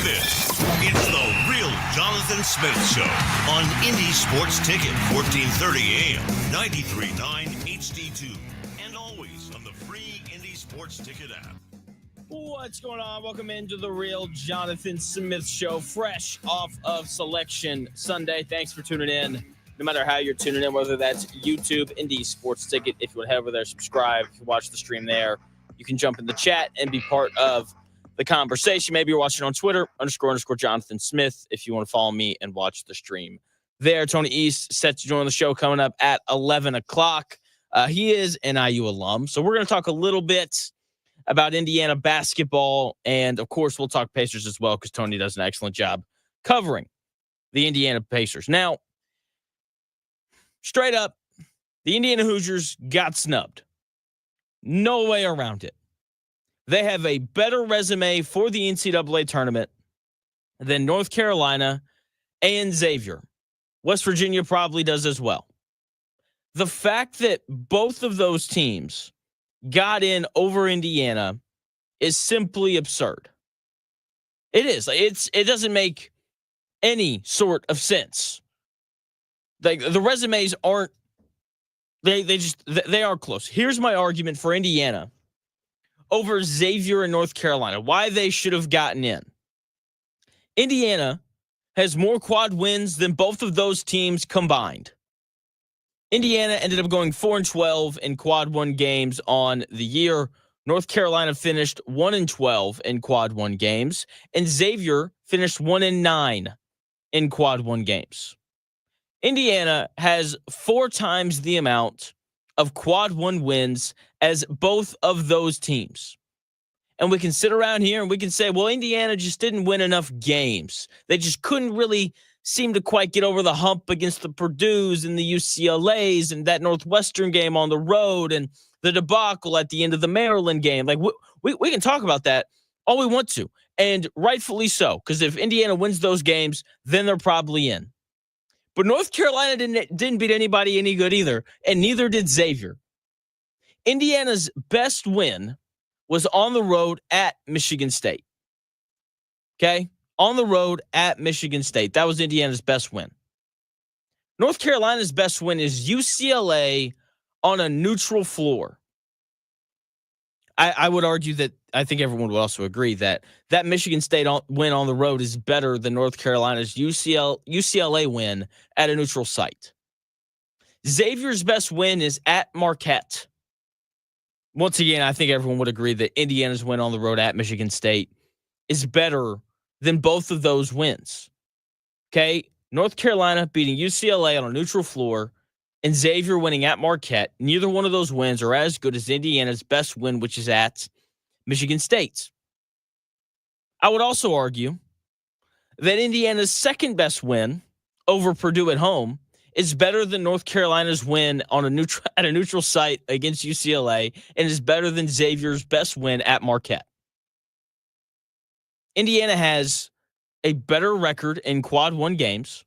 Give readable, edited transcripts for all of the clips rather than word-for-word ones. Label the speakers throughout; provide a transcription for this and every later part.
Speaker 1: It's the Real Jonathan Smith Show on Indie Sports Ticket, 1430 AM, 93.9 HD2, and always on the free Indie Sports Ticket app.
Speaker 2: What's going on? Welcome into the Real Jonathan Smith Show, fresh off of Selection Sunday. Thanks for tuning in. No matter how you're tuning in, whether that's YouTube, Indie Sports Ticket, if you want to head over there, subscribe, if you watch the stream there, you can jump in the chat and be part of the conversation. Maybe you're watching on Twitter, __ Jonathan Smith, if you want to follow me and watch the stream there. Tony East set to join the show coming up at 11 o'clock. He is an IU alum, so we're going to talk a little bit about Indiana basketball, and of course we'll talk Pacers as well because Tony does an excellent job covering the Indiana Pacers. Now, straight up, the Indiana Hoosiers got snubbed. No way around it. They have a better resume for the NCAA tournament than North Carolina and Xavier. West Virginia probably does as well. The fact that both of those teams got in over Indiana is simply absurd. It is. It doesn't make any sort of sense. Like, the resumes aren't. They are close. Here's my argument for Indiana over Xavier and North Carolina, why they should have gotten in. Indiana has more quad wins than both of those teams combined. Indiana ended up going 4-12 in quad one games on the year. North Carolina finished 1-12 in quad one games, and Xavier finished 1-9 in quad one games. Indiana has 4 times the amount of quad one wins as both of those teams. And we can sit around here and we can say, well, Indiana just didn't win enough games. They just couldn't really seem to quite get over the hump against the Purdues and the UCLAs and that Northwestern game on the road and the debacle at the end of the Maryland game. Like, we can talk about that all we want to, and rightfully so, because if Indiana wins those games, then they're probably in. But North Carolina didn't beat anybody any good either, and neither did Xavier. Indiana's best win was on the road at Michigan State. Okay? On the road at Michigan State. That was Indiana's best win. North Carolina's best win is UCLA on a neutral floor. I would argue that I think everyone would also agree that Michigan State win on the road is better than North Carolina's UCLA win at a neutral site. Xavier's best win is at Marquette. Once again, I think everyone would agree that Indiana's win on the road at Michigan State is better than both of those wins. Okay? North Carolina beating UCLA on a neutral floor and Xavier winning at Marquette. Neither one of those wins are as good as Indiana's best win, which is at Michigan State. I would also argue that Indiana's second best win over Purdue at home is better than North Carolina's win on at a neutral site against UCLA, and is better than Xavier's best win at Marquette. Indiana has a better record in quad one games,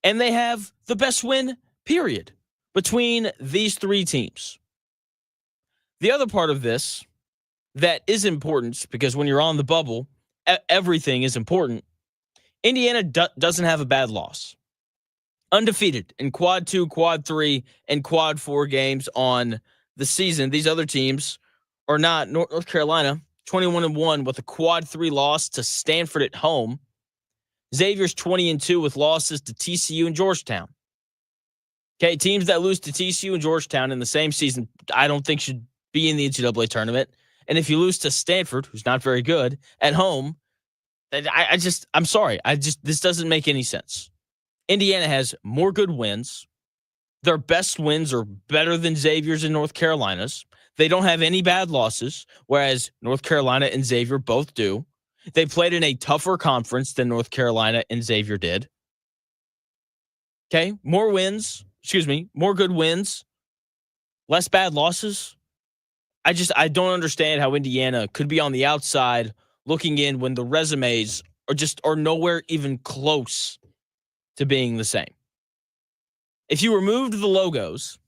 Speaker 2: and they have the best win, period, between these 3 teams. The other part of this that is important, because when you're on the bubble, everything is important. Indiana doesn't have a bad loss. Undefeated in quad 2, quad 3, and quad 4 games on the season. These other teams are not. North Carolina, 21-1 with a quad 3 loss to Stanford at home. Xavier's 20-2 with losses to TCU and Georgetown. Okay, teams that lose to TCU and Georgetown in the same season, I don't think should be in the NCAA tournament. And if you lose to Stanford, who's not very good, at home, I'm sorry. This doesn't make any sense. Indiana has more good wins. Their best wins are better than Xavier's and North Carolina's. They don't have any bad losses, whereas North Carolina and Xavier both do. They played in a tougher conference than North Carolina and Xavier did. Okay, more good wins, less bad losses. I don't understand how Indiana could be on the outside looking in when the resumes are nowhere even close to being the same. If you removed the logos,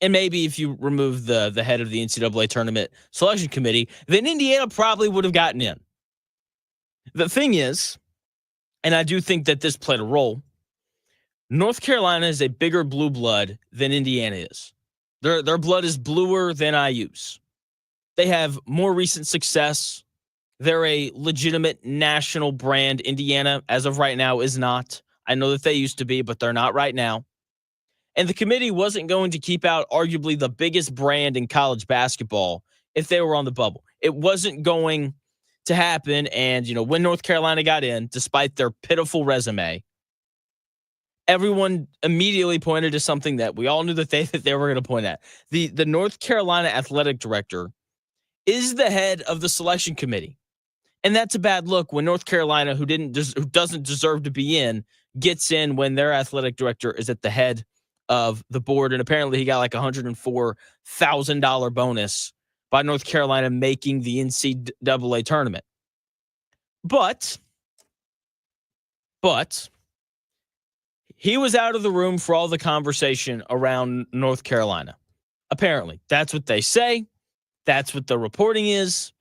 Speaker 2: and maybe if you removed the head of the NCAA tournament selection committee, then Indiana probably would have gotten in. The thing is, and I do think that this played a role, North Carolina is a bigger blue blood than Indiana is. Their blood is bluer than IU's. They have more recent success. They're a legitimate national brand. Indiana, as of right now, is not. I know that they used to be, but they're not right now. And the committee wasn't going to keep out arguably the biggest brand in college basketball if they were on the bubble. It wasn't going to happen. And, when North Carolina got in, despite their pitiful resume, everyone immediately pointed to something that we all knew that they were going to point at. The North Carolina athletic director is the head of the selection committee. And that's a bad look when North Carolina, who doesn't deserve to be in, gets in when their athletic director is at the head of the board. And apparently he got like $104,000 bonus by North Carolina making the NCAA tournament. But he was out of the room for all the conversation around North Carolina. Apparently, that's what they say. That's what the reporting is.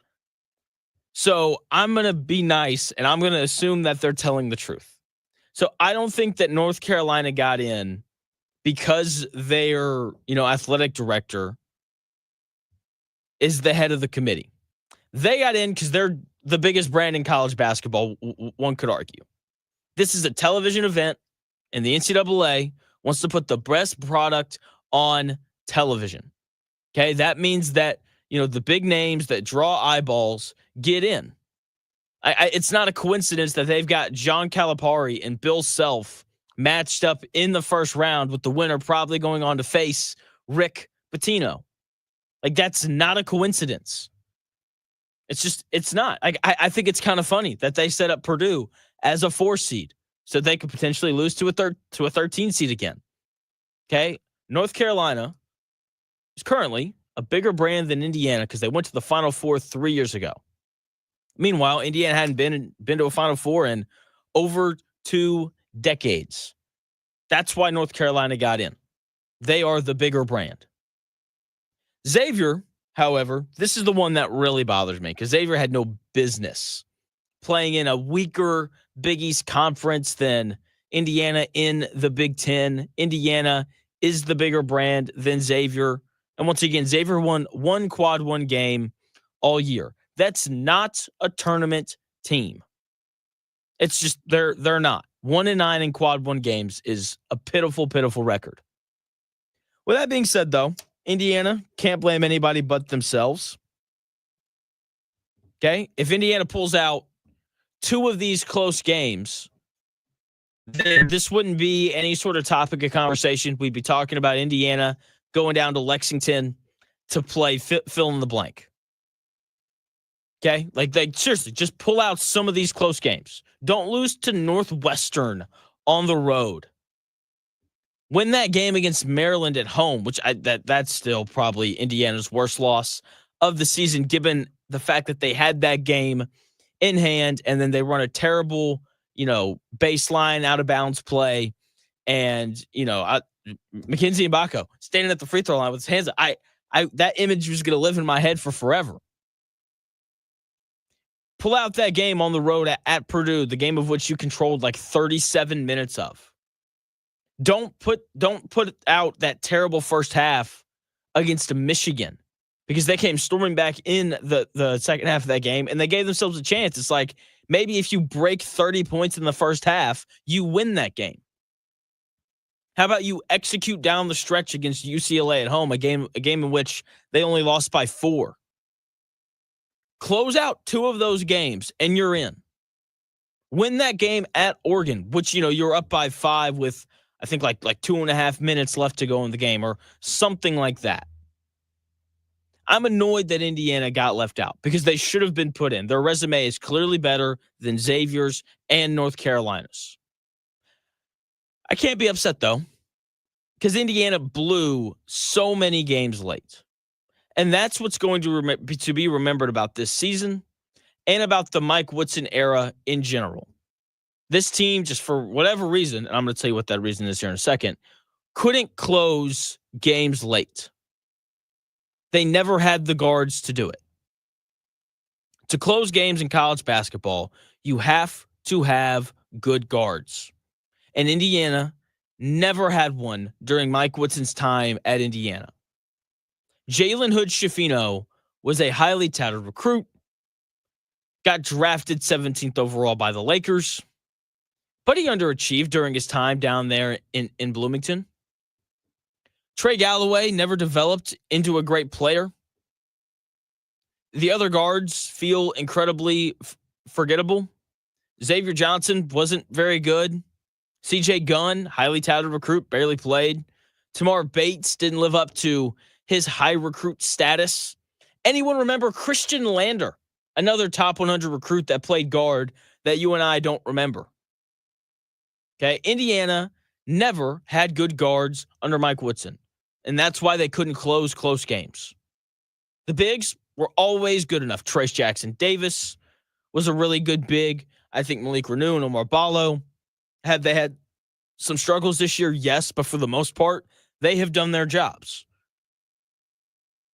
Speaker 2: So I'm going to be nice, and I'm going to assume that they're telling the truth. So I don't think that North Carolina got in because their, athletic director is the head of the committee. They got in because they're the biggest brand in college basketball, one could argue. This is a television event, and the NCAA wants to put the best product on television. Okay, that means that, the big names that draw eyeballs get in. It's not a coincidence that they've got John Calipari and Bill Self matched up in the first round, with the winner probably going on to face Rick Pitino. That's not a coincidence. It's not. I think it's kind of funny that they set up Purdue as a 4 seed so they could potentially lose to a 13 seed again. Okay, North Carolina is currently a bigger brand than Indiana because they went to the Final Four 3 years ago. Meanwhile, Indiana hadn't been to a Final Four in over 2 decades. That's why North Carolina got in. They are the bigger brand. Xavier, however, this is the one that really bothers me because Xavier had no business playing in a weaker Big East conference than Indiana in the Big Ten. Indiana is the bigger brand than Xavier. And once again, Xavier won one quad one game all year. That's not a tournament team. It's just they're not. 1-9 in quad one games is a pitiful, pitiful record. With that being said, though, Indiana can't blame anybody but themselves. Okay? If Indiana pulls out 2 of these close games, then this wouldn't be any sort of topic of conversation. We'd be talking about Indiana going down to Lexington to play fill in the blank. Okay? Seriously, just pull out some of these close games. Don't lose to Northwestern on the road. Win that game against Maryland at home, which that's still probably Indiana's worst loss of the season, given the fact that they had that game in hand and then they run a terrible, baseline out of bounds play. And, Mackenzie Mbako standing at the free throw line with his hands up. That image was going to live in my head for forever. Pull out that game on the road at Purdue, the game of which you controlled 37 minutes of. Don't put out that terrible first half against Michigan because they came storming back in the second half of that game and they gave themselves a chance. It's like maybe if you break 30 points in the first half, you win that game. How about you execute down the stretch against UCLA at home, a game in which they only lost by 4. Close out 2 of those games and you're in. Win that game at Oregon, which you're up by 5 with I think like 2.5 minutes left to go in the game or something like that. I'm annoyed that Indiana got left out because they should have been put in. Their resume is clearly better than Xavier's and North Carolina's. I can't be upset, though, because Indiana blew so many games late. And that's what's going to be remembered about this season and about the Mike Woodson era in general. This team, just for whatever reason, and I'm going to tell you what that reason is here in a second, couldn't close games late. They never had the guards to do it. To close games in college basketball, you have to have good guards. And Indiana never had one during Mike Woodson's time at Indiana. Jalen Hood-Schifino was a highly touted recruit, got drafted 17th overall by the Lakers, but he underachieved during his time down there in Bloomington. Trey Galloway never developed into a great player. The other guards feel incredibly forgettable. Xavier Johnson wasn't very good. CJ Gunn, highly touted recruit, barely played. Tamar Bates didn't live up to his high recruit status. Anyone remember Christian Lander, another top 100 recruit that played guard that you and I don't remember? Okay, Indiana never had good guards under Mike Woodson, and that's why they couldn't close close games. The bigs were always good enough. Trace Jackson Davis was a really good big. I think Malik Reneau and Omar Ballo have they had some struggles this year? Yes, but for the most part, they have done their jobs.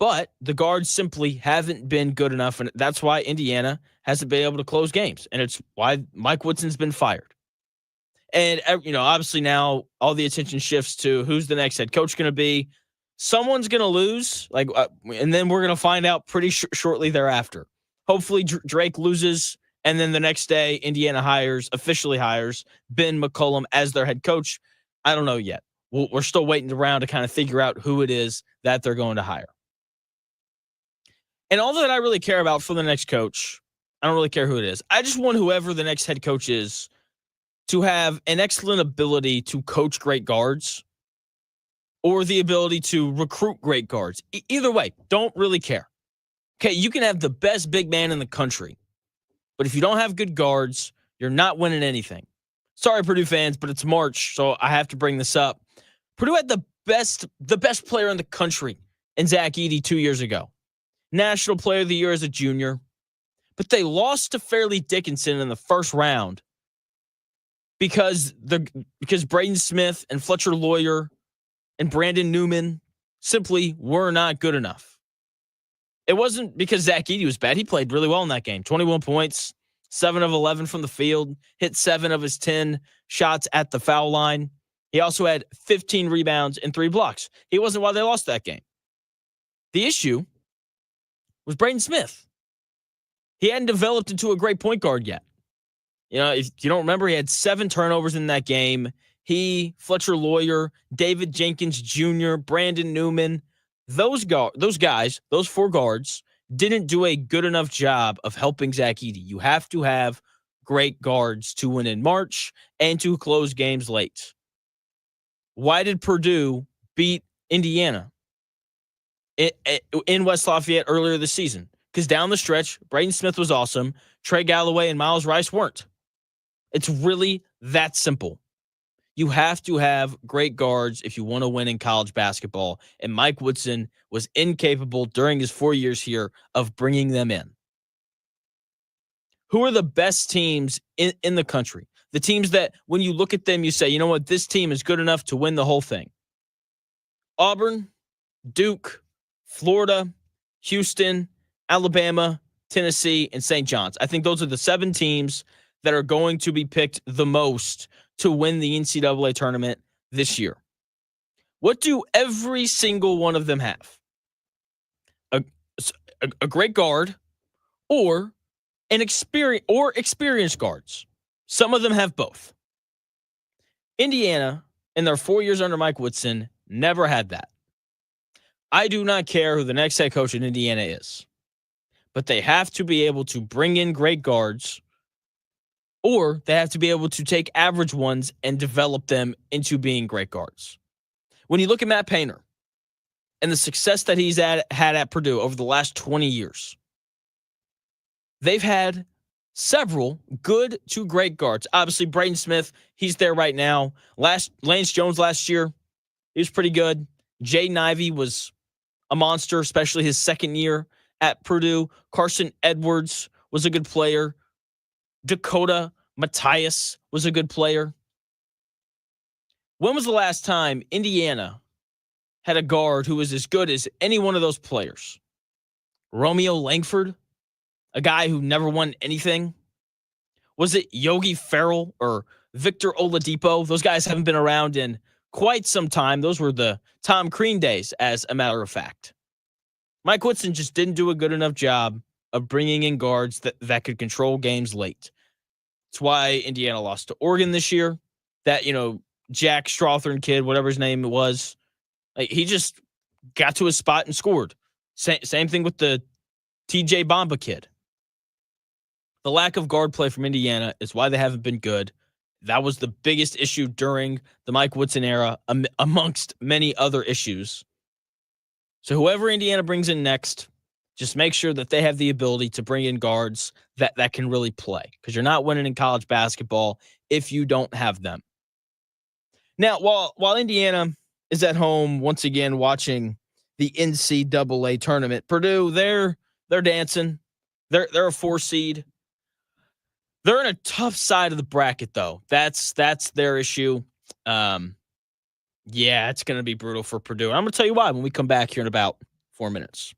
Speaker 2: But the guards simply haven't been good enough, and that's why Indiana hasn't been able to close games, and it's why Mike Woodson's been fired. And, obviously now all the attention shifts to who's the next head coach going to be. Someone's going to lose, and then we're going to find out pretty shortly thereafter. Hopefully Drake loses, and then the next day Indiana officially hires Ben McCollum as their head coach. I don't know yet. We're still waiting around to kind of figure out who it is that they're going to hire. And all that I really care about for the next coach, I don't really care who it is. I just want whoever the next head coach is to have an excellent ability to coach great guards or the ability to recruit great guards. Either way, don't really care. Okay, you can have the best big man in the country, but if you don't have good guards, you're not winning anything. Sorry, Purdue fans, but it's March, so I have to bring this up. Purdue had the best player in the country in Zach Edey 2 years ago. National Player of the Year as a junior, but they lost to Fairleigh Dickinson in the first round because Braden Smith and Fletcher Lawyer and Brandon Newman simply were not good enough. It wasn't because Zach Edey was bad. He played really well in that game. 21 points, 7 of 11 from the field, hit 7 of his 10 shots at the foul line. He also had 15 rebounds and 3 blocks. He wasn't why they lost that game. The issue was Braden Smith. He hadn't developed into a great point guard yet. If you don't remember, he had 7 turnovers in that game. He, Fletcher Lawyer, David Jenkins Jr., Brandon Newman, those guys, those 4 guards, didn't do a good enough job of helping Zach Edey. You have to have great guards to win in March and to close games late. Why did Purdue beat Indiana in West Lafayette earlier this season? Because down the stretch, Braden Smith was awesome. Trey Galloway and Miles Rice weren't. It's really that simple. You have to have great guards if you want to win in college basketball. And Mike Woodson was incapable during his 4 years here of bringing them in. Who are the best teams in the country? The teams that when you look at them, you say, you know what, this team is good enough to win the whole thing. Auburn, Duke, Florida, Houston, Alabama, Tennessee, and St. John's. I think those are the 7 teams that are going to be picked the most to win the NCAA tournament this year. What do every single one of them have? A great guard or experienced guards. Some of them have both. Indiana, in their 4 years under Mike Woodson, never had that. I do not care who the next head coach in Indiana is, but they have to be able to bring in great guards, or they have to be able to take average ones and develop them into being great guards. When you look at Matt Painter and the success that he's had at Purdue over the last 20 years, they've had several good to great guards. Obviously, Braden Smith, he's there right now. Lance Jones last year, he was pretty good. Jaden Ivey was a monster, especially his second year at Purdue. Carson Edwards was a good player. Dakota Matthias was a good player. When was the last time Indiana had a guard who was as good as any one of those players? Romeo Langford? a guy who never won anything. Was it Yogi Ferrell or Victor Oladipo? Those guys haven't been around in quite some time. Those were the Tom Crean days, as a matter of fact. Mike Woodson just didn't do a good enough job of bringing in guards that could control games late. That's why Indiana lost to Oregon this year. That, Jack Strawthorne kid, whatever his name was, he just got to his spot and scored. Same thing with the TJ Bamba kid. The lack of guard play from Indiana is why they haven't been good. That was the biggest issue during the Mike Woodson era, amongst many other issues. So whoever Indiana brings in next, just make sure that they have the ability to bring in guards that can really play, because you're not winning in college basketball if you don't have them. Now, while Indiana is at home once again watching the NCAA tournament, Purdue, they're dancing. They're a 4 seed. They're in a tough side of the bracket, though. That's their issue. Yeah, it's going to be brutal for Purdue. And I'm going to tell you why when we come back here in about 4 minutes.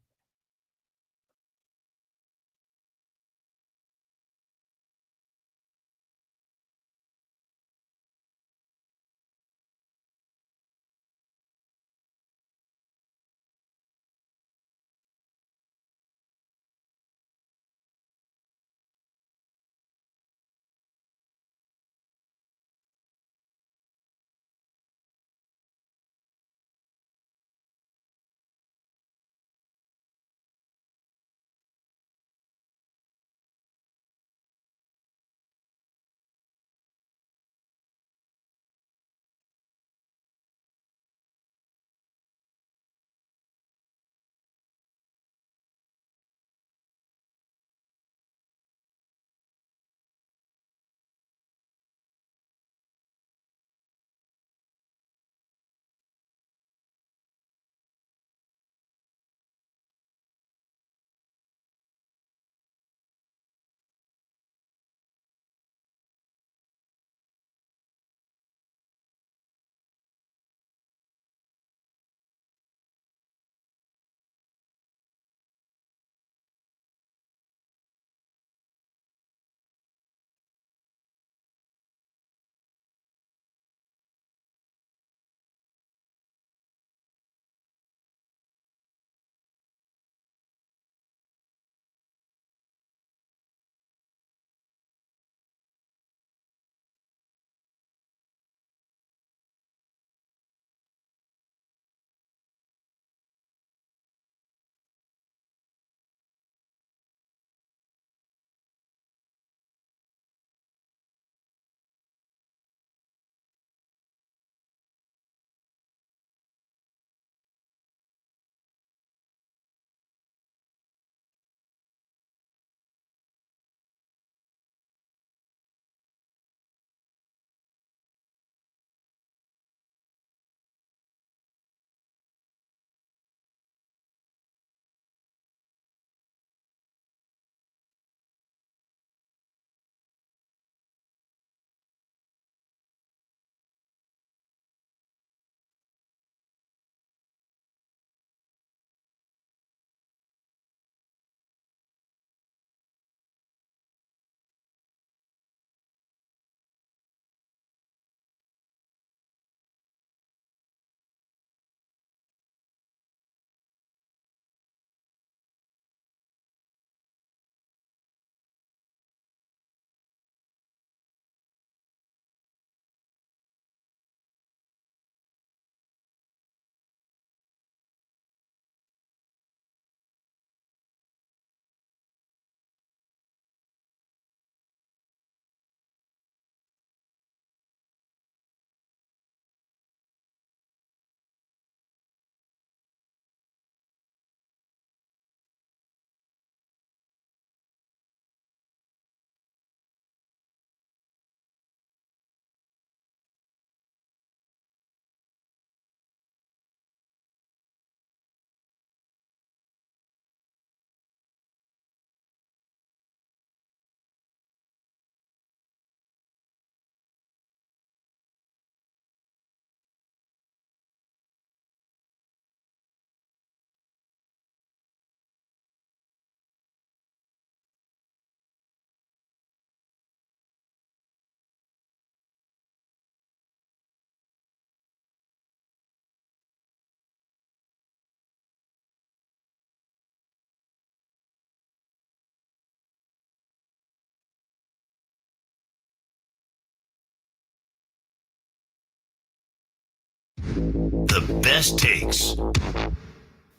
Speaker 1: The best takes.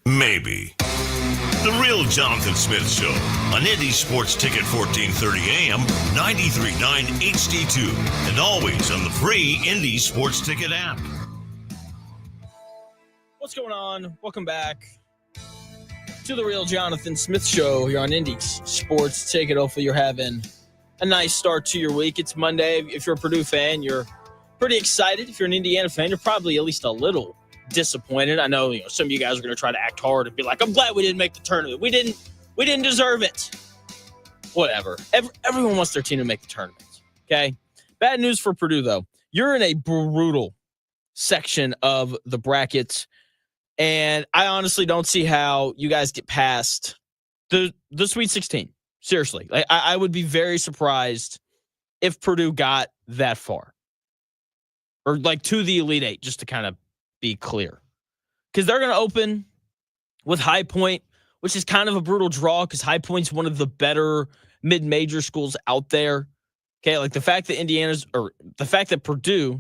Speaker 1: Maybe. The Real Jonathan Smith Show on Indy Sports Ticket 1430 AM, 93.9 HD2, and always on the free Indy Sports Ticket app.
Speaker 2: What's going on? Welcome back to the Real Jonathan Smith Show here on Indy Sports Ticket. Hopefully you're having a nice start to your week. It's Monday. If you're a Purdue fan, you're pretty excited. If you're an Indiana fan, you're probably at least a little disappointed. I know, some of you guys are going to try to act hard and be like, I'm glad we didn't make the tournament. We didn't deserve it. Whatever. Everyone wants their team to make the tournament. Okay. Bad news for Purdue, though. You're in a brutal section of the brackets, and I honestly don't see how you guys get past the Sweet 16. Seriously. I would be very surprised if Purdue got that far. Or to the Elite Eight, just to kind of be clear. Because they're going to open with High Point, which is kind of a brutal draw because High Point's one of the better mid-major schools out there. Okay, the fact that Purdue,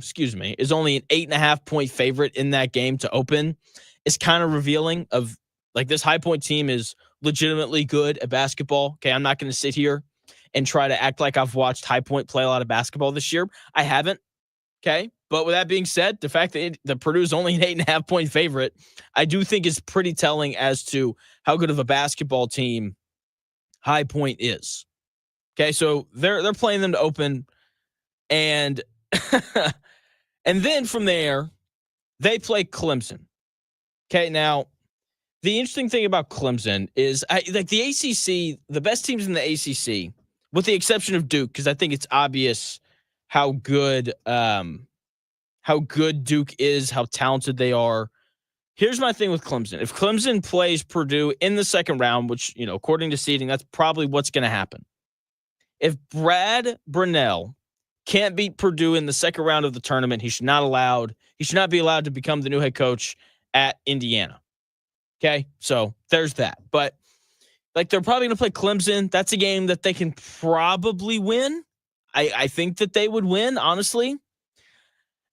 Speaker 2: is only an 8.5-point favorite in that game to open is kind of revealing of this High Point team is legitimately good at basketball. Okay, I'm not going to sit here and try to act like I've watched High Point play a lot of basketball this year. I haven't. Okay, but with that being said, the fact that the Purdue is only an 8.5-point favorite, I do think is pretty telling as to how good of a basketball team High Point is. Okay, so they're playing them to open, and and then from there they play Clemson. Okay, now the interesting thing about Clemson is the ACC, the best teams in the ACC, with the exception of Duke, because I think it's obvious how good Duke is, how talented they are. Here's my thing with Clemson. If Clemson plays Purdue in the second round, which, according to seeding, that's probably what's going to happen. If Brad Brunell can't beat Purdue in the second round of the tournament, he should not be allowed to become the new head coach at Indiana. Okay? So there's that. But they're probably going to play Clemson. That's a game that they can probably win. I think that they would win, honestly.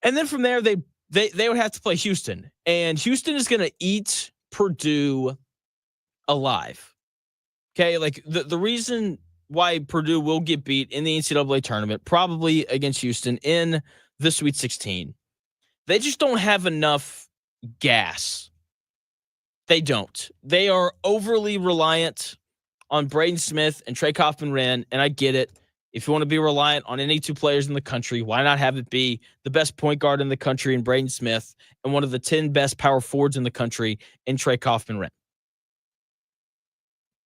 Speaker 2: And then from there, they would have to play Houston. And Houston is going to eat Purdue alive. Okay? The reason why Purdue will get beat in the NCAA tournament, probably against Houston in the Sweet 16, they just don't have enough gas. They don't. They are overly reliant on Braden Smith and Trey Kaufman-Renn, and I get it. If you want to be reliant on any two players in the country, why not have it be the best point guard in the country in Braden Smith and one of the 10 best power forwards in the country in Trey Kaufman-Renn?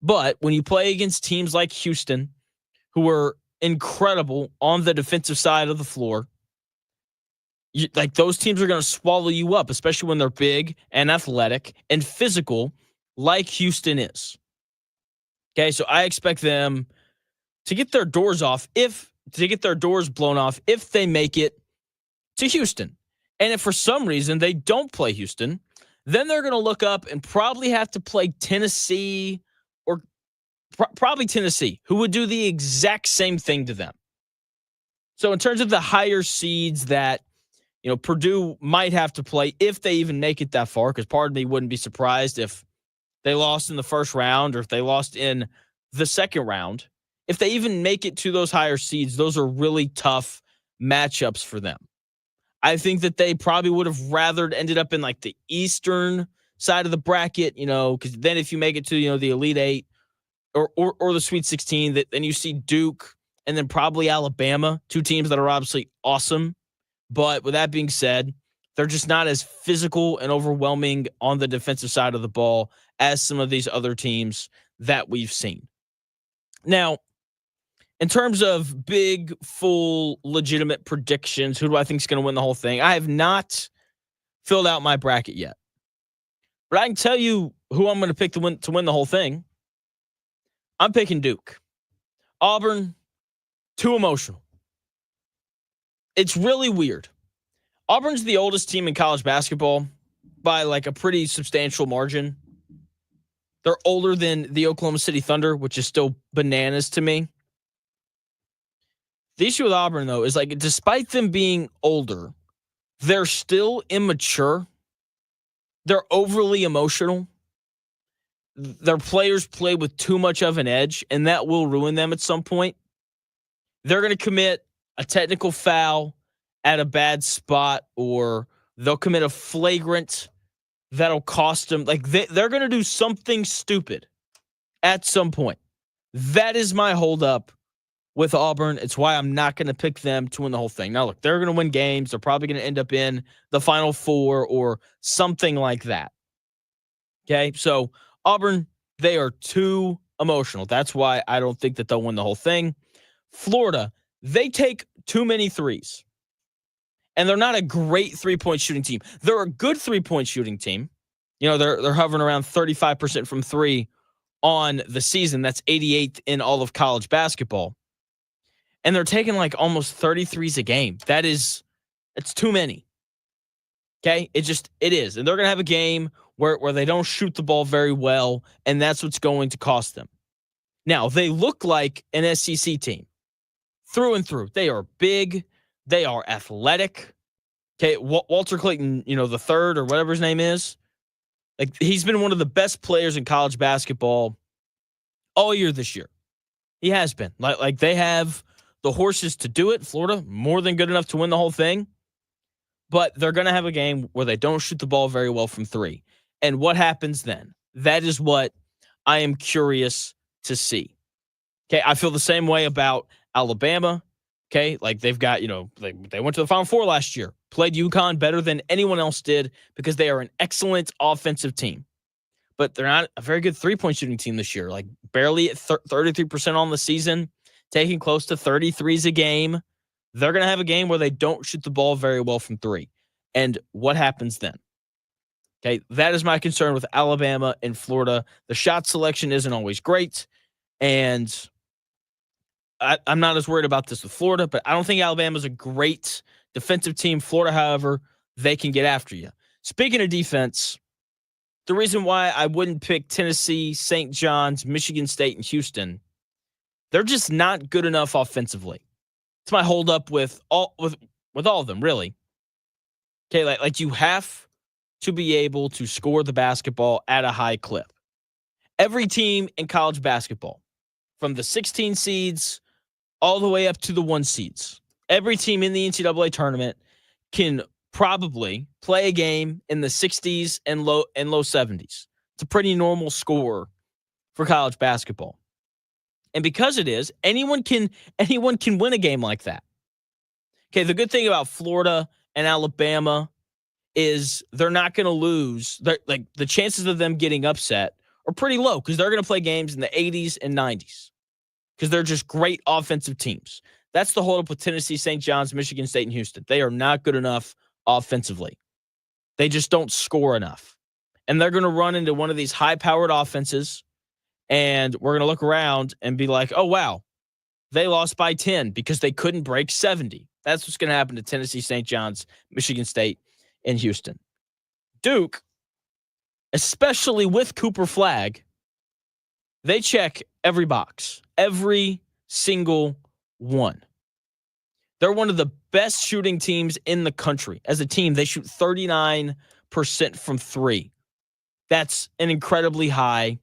Speaker 2: But when you play against teams like Houston, who are incredible on the defensive side of the floor, those teams are going to swallow you up, especially when they're big and athletic and physical like Houston is. Okay, so I expect them to get their doors blown off if they make it to Houston. And if for some reason they don't play Houston, then they're going to look up and probably have to play Tennessee or probably Tennessee, who would do the exact same thing to them. So in terms of the higher seeds that, Purdue might have to play if they even make it that far, because part of me wouldn't be surprised if they lost in the first round or if they lost in the second round. If they even make it to those higher seeds, those are really tough matchups for them. I think that they probably would have rather ended up in the eastern side of the bracket, because then if you make it to, the Elite Eight or the Sweet 16, then you see Duke and then probably Alabama, two teams that are obviously awesome. But with that being said, they're just not as physical and overwhelming on the defensive side of the ball as some of these other teams that we've seen. Now, in terms of big, full, legitimate predictions, who do I think is going to win the whole thing? I have not filled out my bracket yet. But I can tell you who I'm going to pick to win the whole thing. I'm picking Duke. Auburn, too emotional. It's really weird. Auburn's the oldest team in college basketball by a pretty substantial margin. They're older than the Oklahoma City Thunder, which is still bananas to me. The issue with Auburn, though, is despite them being older, They're still immature. They're overly emotional. Their players play with too much of an edge, and that will ruin them at some point. They're going to commit a technical foul at a bad spot, or they'll commit a flagrant that'll cost them. Like they're going to do something stupid at some point. That is my holdup with Auburn. It's why I'm not going to pick them to win the whole thing. Now, look, they're going to win games. They're probably going to end up in the Final Four or something like that. Okay, so Auburn, they are too emotional. That's why I don't think that they'll win the whole thing. Florida, they take too many threes. And they're not a great three-point shooting team. They're a good three-point shooting team. You know, they're hovering around 35% from three on the season. That's 88th in all of college basketball. And they're taking like almost 33s a game. It's too many. Okay? It is. And they're going to have a game where they don't shoot the ball very well, and that's what's going to cost them. Now, they look like an SEC team through and through. They are big. They are athletic. Okay, Walter Clayton, the third or whatever his name is, like he's been one of the best players in college basketball all year this year. He has been. Like they have the horses to do it. Florida, more than good enough to win the whole thing. But they're going to have a game where they don't shoot the ball very well from three. And what happens then? That is what I am curious to see. Okay, I feel the same way about Alabama. Okay, like they've got, they went to the Final Four last year, played UConn better than anyone else did because they are an excellent offensive team. But they're not a very good three-point shooting team this year, like barely at 33% on the season, taking close to 33s a game. They're going to have a game where they don't shoot the ball very well from three. And what happens then? Okay, that is my concern with Alabama and Florida. The shot selection isn't always great, and I'm not as worried about this with Florida, but I don't think Alabama's a great defensive team. Florida, however, they can get after you. Speaking of defense, the reason why I wouldn't pick Tennessee, St. John's, Michigan State, and Houston, they're just not good enough offensively. It's my holdup with all of them, really. Okay, like you have to be able to score the basketball at a high clip. Every team in college basketball, from the 16 seeds all the way up to the 1 seeds, every team in the NCAA tournament can probably play a game in the 60s and low 70s. It's a pretty normal score for college basketball. And because it is, anyone can win a game like that. Okay, the good thing about Florida and Alabama is they're not going to lose. Like the chances of them getting upset are pretty low because they're going to play games in the 80s and 90s because they're just great offensive teams. That's the holdup with Tennessee, St. John's, Michigan State, and Houston. They are not good enough offensively. They just don't score enough. And they're going to run into one of these high-powered offenses, and we're going to look around and be like, oh, wow, they lost by 10 because they couldn't break 70. That's what's going to happen to Tennessee, St. John's, Michigan State, and Houston. Duke, especially with Cooper Flagg, they check every box, every single one. They're one of the best shooting teams in the country. As a team, they shoot 39% from three. That's an incredibly high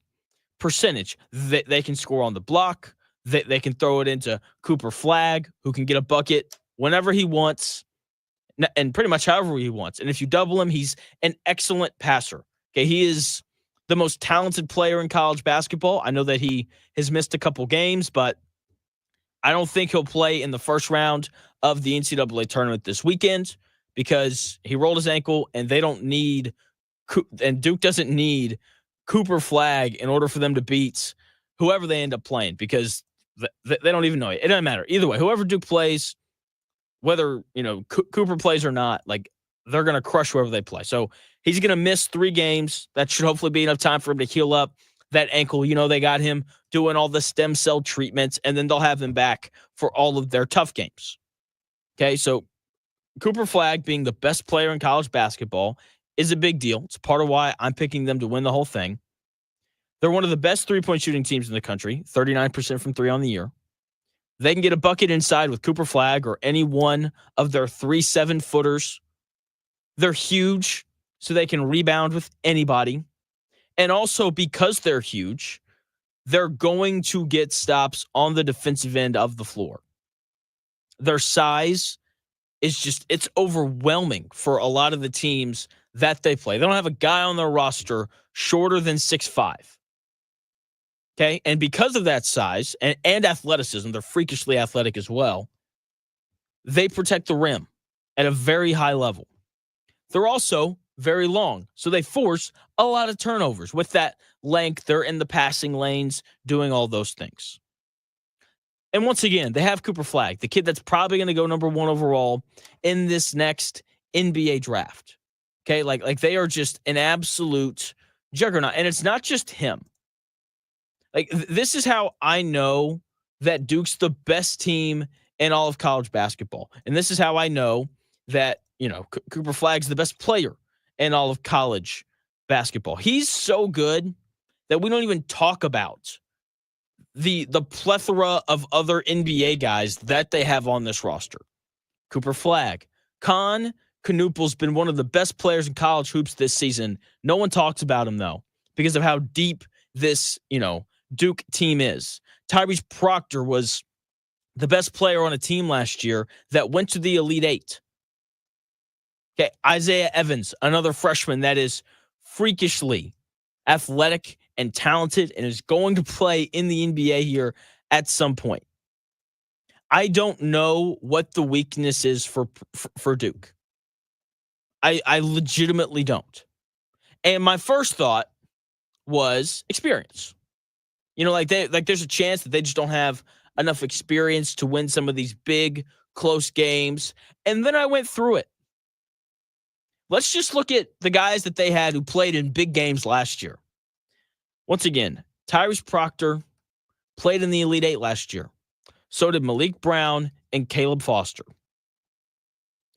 Speaker 2: percentage. They can score on the block. They can throw it into Cooper Flagg, who can get a bucket whenever he wants and pretty much however he wants. And if you double him, he's an excellent passer. Okay, he is the most talented player in college basketball. I know that he has missed a couple games, but I don't think he'll play in the first round of the NCAA tournament this weekend because he rolled his ankle, and Duke doesn't need Cooper Flagg in order for them to beat whoever they end up playing because they don't even know it. It doesn't matter. Either way, whoever Duke plays, whether Cooper plays or not, like they're going to crush whoever they play. So he's going to miss 3 games. That should hopefully be enough time for him to heal up that ankle. They got him doing all the stem cell treatments, and then they'll have him back for all of their tough games. Okay, so Cooper Flagg being the best player in college basketball is a big deal. It's part of why I'm picking them to win the whole thing. They're one of the best three-point shooting teams in the country, 39% from three on the year. They can get a bucket inside with Cooper Flagg or any one of their 3 7-footers They're huge, so they can rebound with anybody. And also because they're huge, they're going to get stops on the defensive end of the floor. Their size is just, it's overwhelming for a lot of the teams that they play. They don't have a guy on their roster shorter than 6'5". Okay. And because of that size and athleticism, they're freakishly athletic as well. They protect the rim at a very high level. They're also very long, so they force a lot of turnovers. With that length, they're in the passing lanes doing all those things. And once again, they have Cooper Flagg, the kid that's probably going to go number 1 overall in this next NBA draft. Okay, like they are just an absolute juggernaut. And it's not just him. Like this is how I know that Duke's the best team in all of college basketball. And this is how I know that, Cooper Flagg's the best player in all of college basketball. He's so good that we don't even talk about the plethora of other NBA guys that they have on this roster. Cooper Flagg. Con Knuppel's been one of the best players in college hoops this season. No one talks about him, though, because of how deep this, Duke team is. Tyrese Proctor was the best player on a team last year that went to the Elite Eight. Okay, Isaiah Evans, another freshman that is freakishly athletic and talented and is going to play in the NBA here at some point. I don't know what the weakness is for Duke. I legitimately don't. And my first thought was experience. There's a chance that they just don't have enough experience to win some of these big, close games. And then I went through it. Let's just look at the guys that they had who played in big games last year. Once again, Tyrese Proctor played in the Elite Eight last year. So did Malik Brown and Caleb Foster.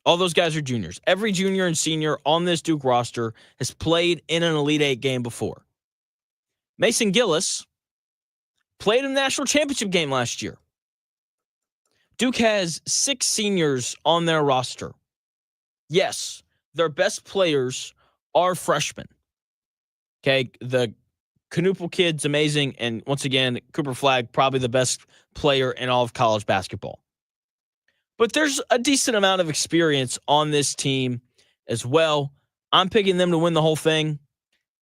Speaker 2: All those guys are juniors. Every junior and senior on this Duke roster has played in an Elite Eight game before. Mason Gillis played in the national championship game last year. Duke has 6 seniors on their roster. Yes, their best players are freshmen. Okay, the Knuppel kid's amazing, and once again, Cooper Flagg, probably the best player in all of college basketball. But there's a decent amount of experience on this team as well. I'm picking them to win the whole thing.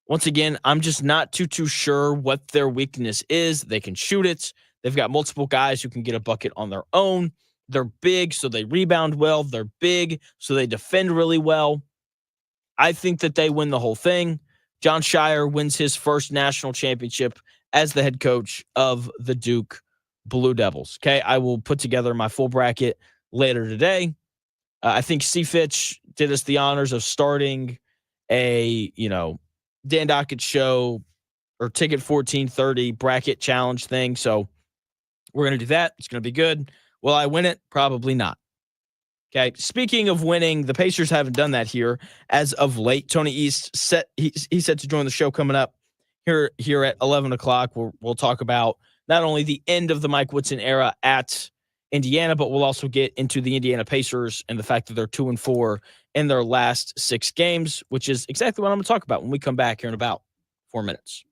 Speaker 2: Once again, I'm just not too sure what their weakness is. They can shoot it. They've got multiple guys who can get a bucket on their own. They're big, so they rebound well. They're big, so they defend really well. I think that they win the whole thing. John Shire wins his first national championship as the head coach of the Duke Blue Devils. Okay, I will put together my full bracket later today. I think C. Fitch did us the honors of starting a, Dan Dockett show or Ticket 1430 bracket challenge thing. So we're going to do that. It's going to be good. Will I win it? Probably not. Okay. Speaking of winning, the Pacers haven't done that here as of late. Tony East he's set to join the show coming up here at 11 o'clock. We'll talk about not only the end of the Mike Woodson era at Indiana, but we'll also get into the Indiana Pacers and the fact that they're 2-4 in their last 6 games, which is exactly what I'm going to talk about when we come back here in about 4 minutes.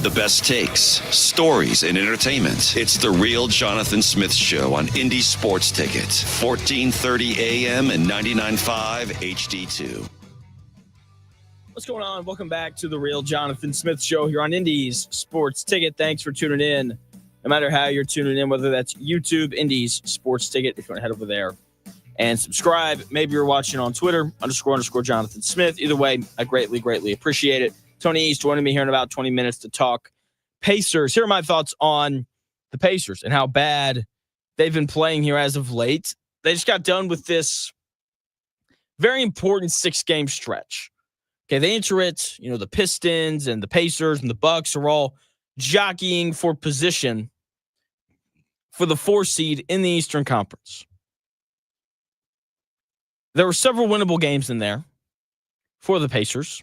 Speaker 3: The best takes, stories, and entertainment. It's The Real Jonathan Smith Show on Indy Sports Ticket, 1430 AM and 99.5 HD2.
Speaker 2: What's going on? Welcome back to The Real Jonathan Smith Show here on Indy's Sports Ticket. Thanks for tuning in. No matter how you're tuning in, whether that's YouTube, Indy's Sports Ticket, if you want to head over there and subscribe. Maybe you're watching on Twitter, _ Jonathan Smith. Either way, I greatly appreciate it. Tony East joining me here in about 20 minutes to talk Pacers. Here are my thoughts on the Pacers and how bad they've been playing here as of late. They just got done with this very important 6-game stretch. Okay, they enter it, the Pistons and the Pacers and the Bucks are all jockeying for position for the 4 seed in the Eastern Conference. There were several winnable games in there for the Pacers,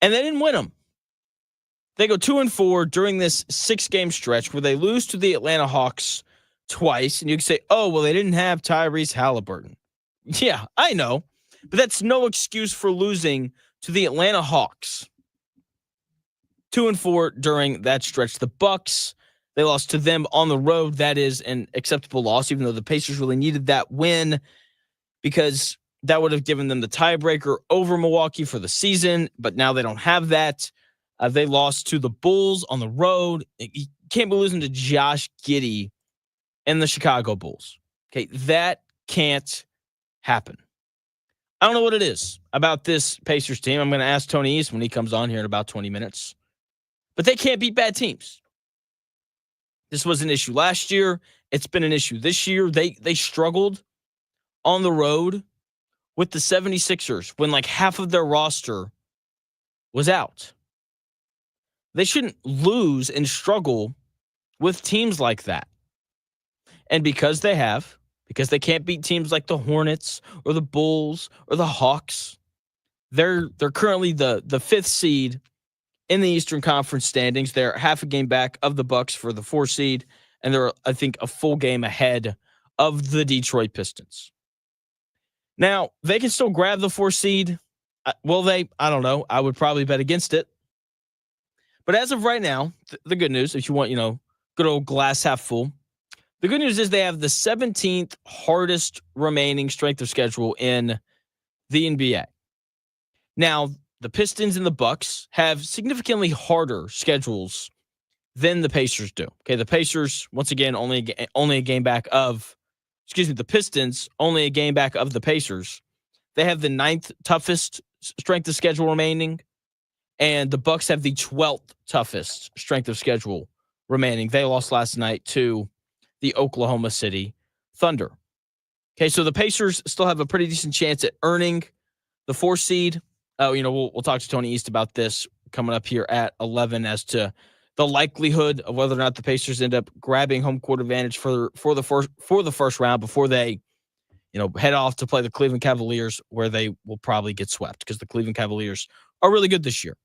Speaker 2: and they didn't win them. They go 2-4 during this 6-game stretch where they lose to the Atlanta Hawks twice, and you can say, oh, well, they didn't have Tyrese Halliburton. Yeah, I know, but that's no excuse for losing to the Atlanta Hawks. 2-4 during that stretch. The Bucks, they lost to them on the road. That is an acceptable loss, even though the Pacers really needed that win because that would have given them the tiebreaker over Milwaukee for the season, but now they don't have that. They lost to the Bulls on the road. You can't be losing to Josh Giddey and the Chicago Bulls. Okay, that can't happen. I don't know what it is about this Pacers team. I'm going to ask Tony East when he comes on here in about 20 minutes. But they can't beat bad teams. This was an issue last year. It's been an issue this year. They struggled on the road with the 76ers when like half of their roster was out. They shouldn't lose and struggle with teams like that. And because they can't beat teams like the Hornets or the Bulls or the Hawks, they're currently the 5th seed in the Eastern Conference standings. They're half a game back of the Bucks for the 4 seed, and they're, I think, a full game ahead of the Detroit Pistons. Now, they can still grab the 4 seed. Will they? I don't know. I would probably bet against it. But as of right now, the good news, if you want, good old glass half full, the good news is they have the 17th hardest remaining strength of schedule in the NBA. Now, the Pistons and the Bucks have significantly harder schedules than the Pacers do. Okay, the Pacers, once again, only a game back of, the Pistons, only a game back of the Pacers. They have the 9th toughest strength of schedule remaining, and the Bucks have the 12th toughest strength of schedule remaining. They lost last night to the Oklahoma City Thunder. Okay, so the Pacers still have a pretty decent chance at earning the 4 seed. We'll talk to Tony East about this coming up here at 11 as to the likelihood of whether or not the Pacers end up grabbing home court advantage for the first round before they, head off to play the Cleveland Cavaliers, where they will probably get swept because the Cleveland Cavaliers are really good this year.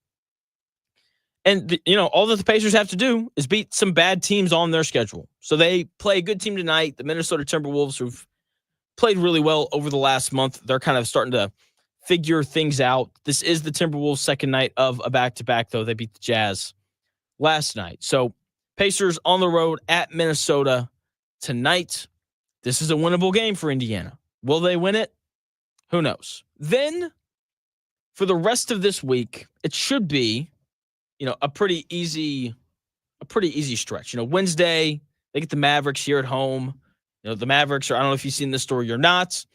Speaker 2: And, all that the Pacers have to do is beat some bad teams on their schedule. So they play a good team tonight. The Minnesota Timberwolves, who've played really well over the last month, they're kind of starting to figure things out. This is the Timberwolves' second night of a back-to-back, though. They beat the Jazz last night. So Pacers on the road at Minnesota tonight. This is a winnable game for Indiana. Will they win it? Who knows? Then for the rest of this week, it should be, a pretty easy stretch. Wednesday, they get the Mavericks here at home. The Mavericks are, I don't know if you've seen this story or not,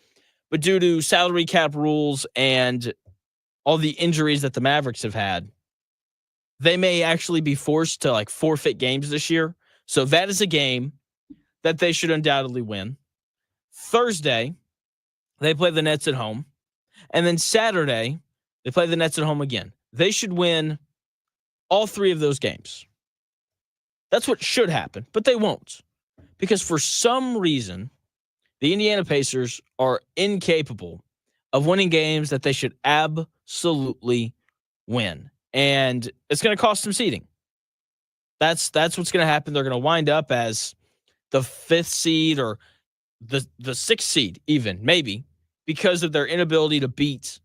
Speaker 2: but due to salary cap rules and all the injuries that the Mavericks have had, they may actually be forced to forfeit games this year. So that is a game that they should undoubtedly win. Thursday, they play the Nets at home. And then Saturday, they play the Nets at home again. They should win all 3 of those games. That's what should happen, but they won't. Because for some reason, the Indiana Pacers are incapable of winning games that they should absolutely win. And it's going to cost them seeding. That's what's going to happen. They're going to wind up as the 5th seed or the 6th seed even, maybe, because of their inability to beat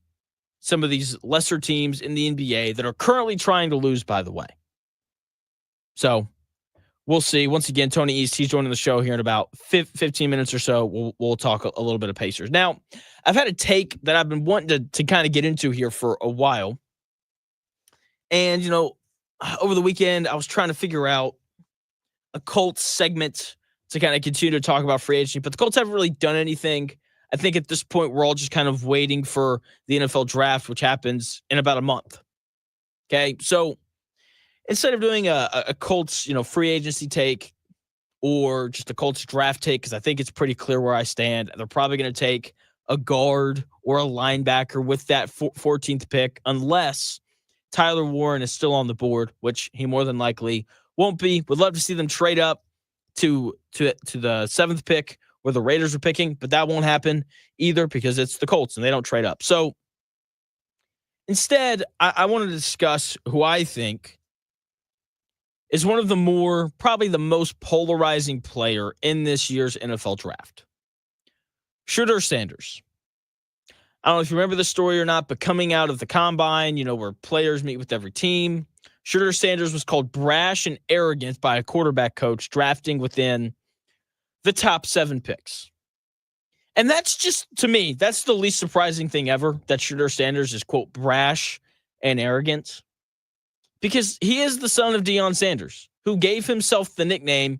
Speaker 2: some of these lesser teams in the NBA that are currently trying to lose, by the way. So we'll see. Once again, Tony East, he's joining the show here in about 15 minutes or so. We'll talk a little bit of Pacers. Now, I've had a take that I've been wanting to kind of get into here for a while. And, over the weekend, I was trying to figure out a Colts segment to kind of continue to talk about free agency, but the Colts haven't really done anything. I think at this point, we're all just kind of waiting for the NFL draft, which happens in about a month. Okay, so instead of doing a Colts, free agency take or just a Colts draft take, because I think it's pretty clear where I stand, they're probably going to take a guard or a linebacker with that 14th pick, unless Tyler Warren is still on the board, which he more than likely won't be. Would love to see them trade up to the 7th pick where the Raiders are picking, but that won't happen either because it's the Colts and they don't trade up. So instead, I wanted to discuss who I think is one of the probably the most polarizing player in this year's NFL draft. Shedeur Sanders. I don't know if you remember the story or not, but coming out of the combine, where players meet with every team, Shedeur Sanders was called brash and arrogant by a quarterback coach drafting within the top 7 picks. And that's just, to me, that's the least surprising thing ever, that Shedeur Sanders is, quote, brash and arrogant. Because he is the son of Deion Sanders, who gave himself the nickname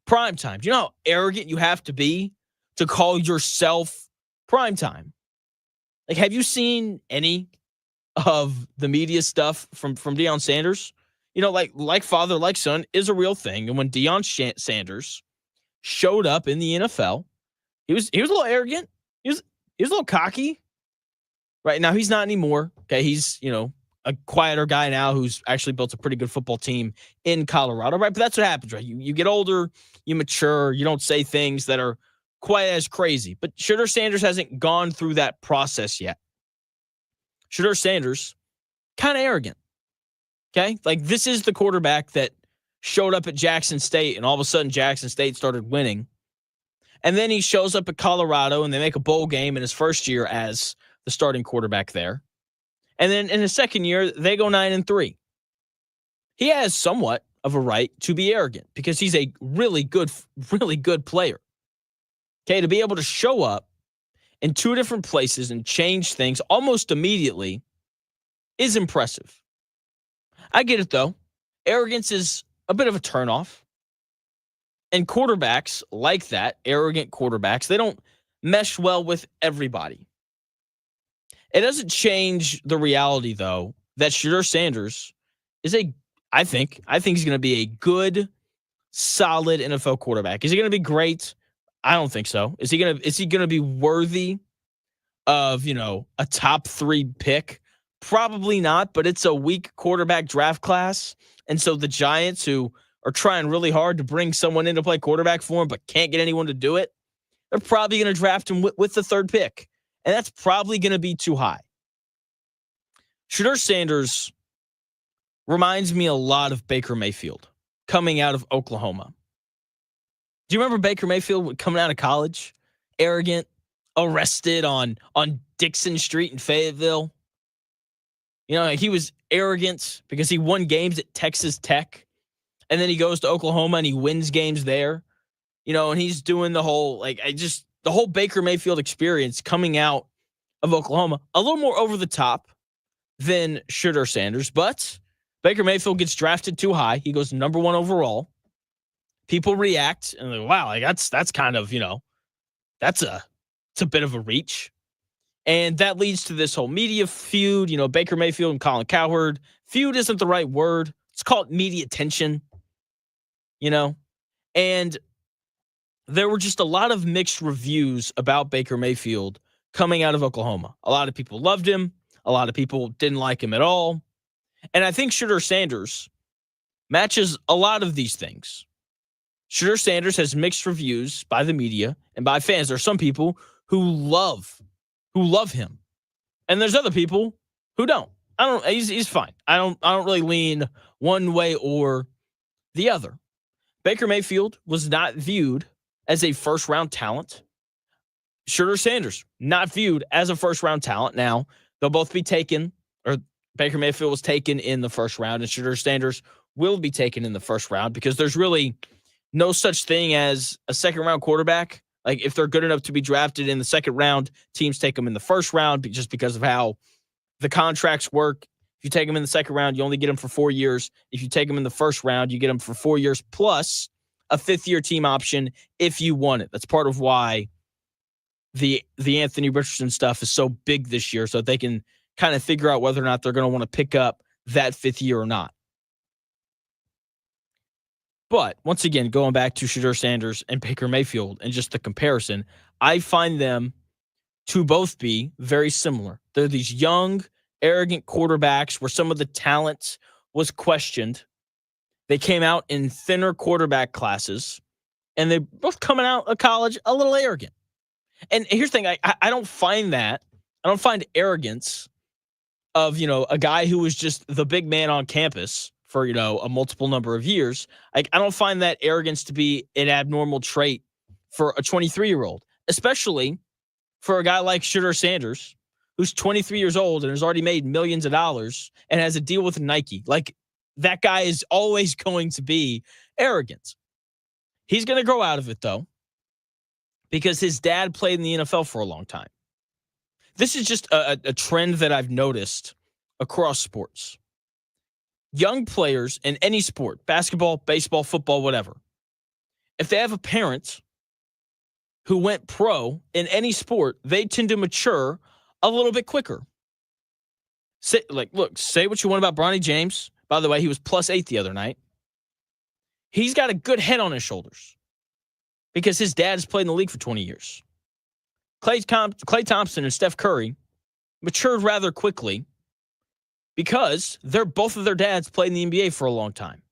Speaker 2: Primetime. Do you know how arrogant you have to be to call yourself Primetime? Like, have you seen any of the media stuff from Deion Sanders? Like father, like son is a real thing. And when Deion Sanders showed up in the NFL, he was a little arrogant. He was a little cocky. Right now, he's not anymore. Okay, he's a quieter guy now who's actually built a pretty good football team in Colorado. Right, but that's what happens. Right, you get older, you mature, you don't say things that are quite as crazy. But Shedeur Sanders hasn't gone through that process yet. Shedeur Sanders, kind of arrogant. Okay? Like, this is the quarterback that showed up at Jackson State, and all of a sudden Jackson State started winning. And then he shows up at Colorado, and they make a bowl game in his first year as the starting quarterback there. And then in his second year, they go 9-3. He has somewhat of a right to be arrogant because he's a really good player. Okay, to be able to show up in 2 different places and change things almost immediately is impressive. I get it, though. Arrogance is a bit of a turnoff. And quarterbacks like that, arrogant quarterbacks, they don't mesh well with everybody. It doesn't change the reality, though, that Shedeur Sanders is I think he's going to be a good, solid NFL quarterback. Is he going to be great? I don't think so. Is he going to be worthy of, a top 3 pick? Probably not, but it's a weak quarterback draft class. And so the Giants, who are trying really hard to bring someone in to play quarterback for him but can't get anyone to do it, they're probably going to draft him with the 3rd pick. And that's probably going to be too high. Shedeur Sanders reminds me a lot of Baker Mayfield coming out of Oklahoma. Do you remember Baker Mayfield coming out of college? Arrogant, arrested on Dixon Street in Fayetteville. He was arrogant because he won games at Texas Tech. And then he goes to Oklahoma and he wins games there. And he's doing the whole, the whole Baker Mayfield experience coming out of Oklahoma. A little more over the top than Shedeur Sanders. But Baker Mayfield gets drafted too high. He goes number 1 overall. People react and they're like, wow, that's kind of, it's a bit of a reach. And that leads to this whole media feud, Baker Mayfield and Colin Cowherd. Feud isn't the right word. It's called media tension, and there were just a lot of mixed reviews about Baker Mayfield coming out of Oklahoma. A lot of people loved him. A lot of people didn't like him at all. And I think Shedeur Sanders matches a lot of these things. Shedeur Sanders has mixed reviews by the media and by fans. There are some people who love him, and there's other people who don't. He's fine. I don't really lean one way or the other. Baker Mayfield was not viewed as a first-round talent. Shedeur Sanders, not viewed as a first-round talent. Now, they'll both be taken, or Baker Mayfield was taken in the first round, and Shedeur Sanders will be taken in the first round because there's really no such thing as a second-round quarterback. Like, if they're good enough to be drafted in the second round, teams take them in the first round just because of how the contracts work. If you take them in the second round, you only get them for 4 years. If you take them in the first round, you get them for 4 years plus a fifth-year team option if you want it. That's part of why the Anthony Richardson stuff is so big this year, so that they can kind of figure out whether or not they're going to want to pick up that fifth year or not. But once again, going back to Shedeur Sanders and Baker Mayfield and just the comparison, I find them to both be very similar. They're these young, arrogant quarterbacks where some of the talent was questioned. They came out in thinner quarterback classes, and they both coming out of college a little arrogant. And here's the thing, I don't find that. I don't find arrogance of, a guy who was just the big man on campus for, a multiple number of years. I don't find that arrogance to be an abnormal trait for a 23-year-old, especially for a guy like Shedeur Sanders, who's 23 years old and has already made millions of dollars and has a deal with Nike. Like, that guy is always going to be arrogant. He's going to grow out of it, though, because his dad played in the NFL for a long time. This is just a trend that I've noticed across sports. Young players in any sport, basketball, baseball, football, whatever, if they have a parent who went pro in any sport, they tend to mature a little bit quicker. Say what you want about Bronny James. By the way, he was +8 the other night. He's got a good head on his shoulders because his dad has played in the league for 20 years. Klay Thompson and Steph Curry matured rather quickly because both of their dads played in the NBA for a long time.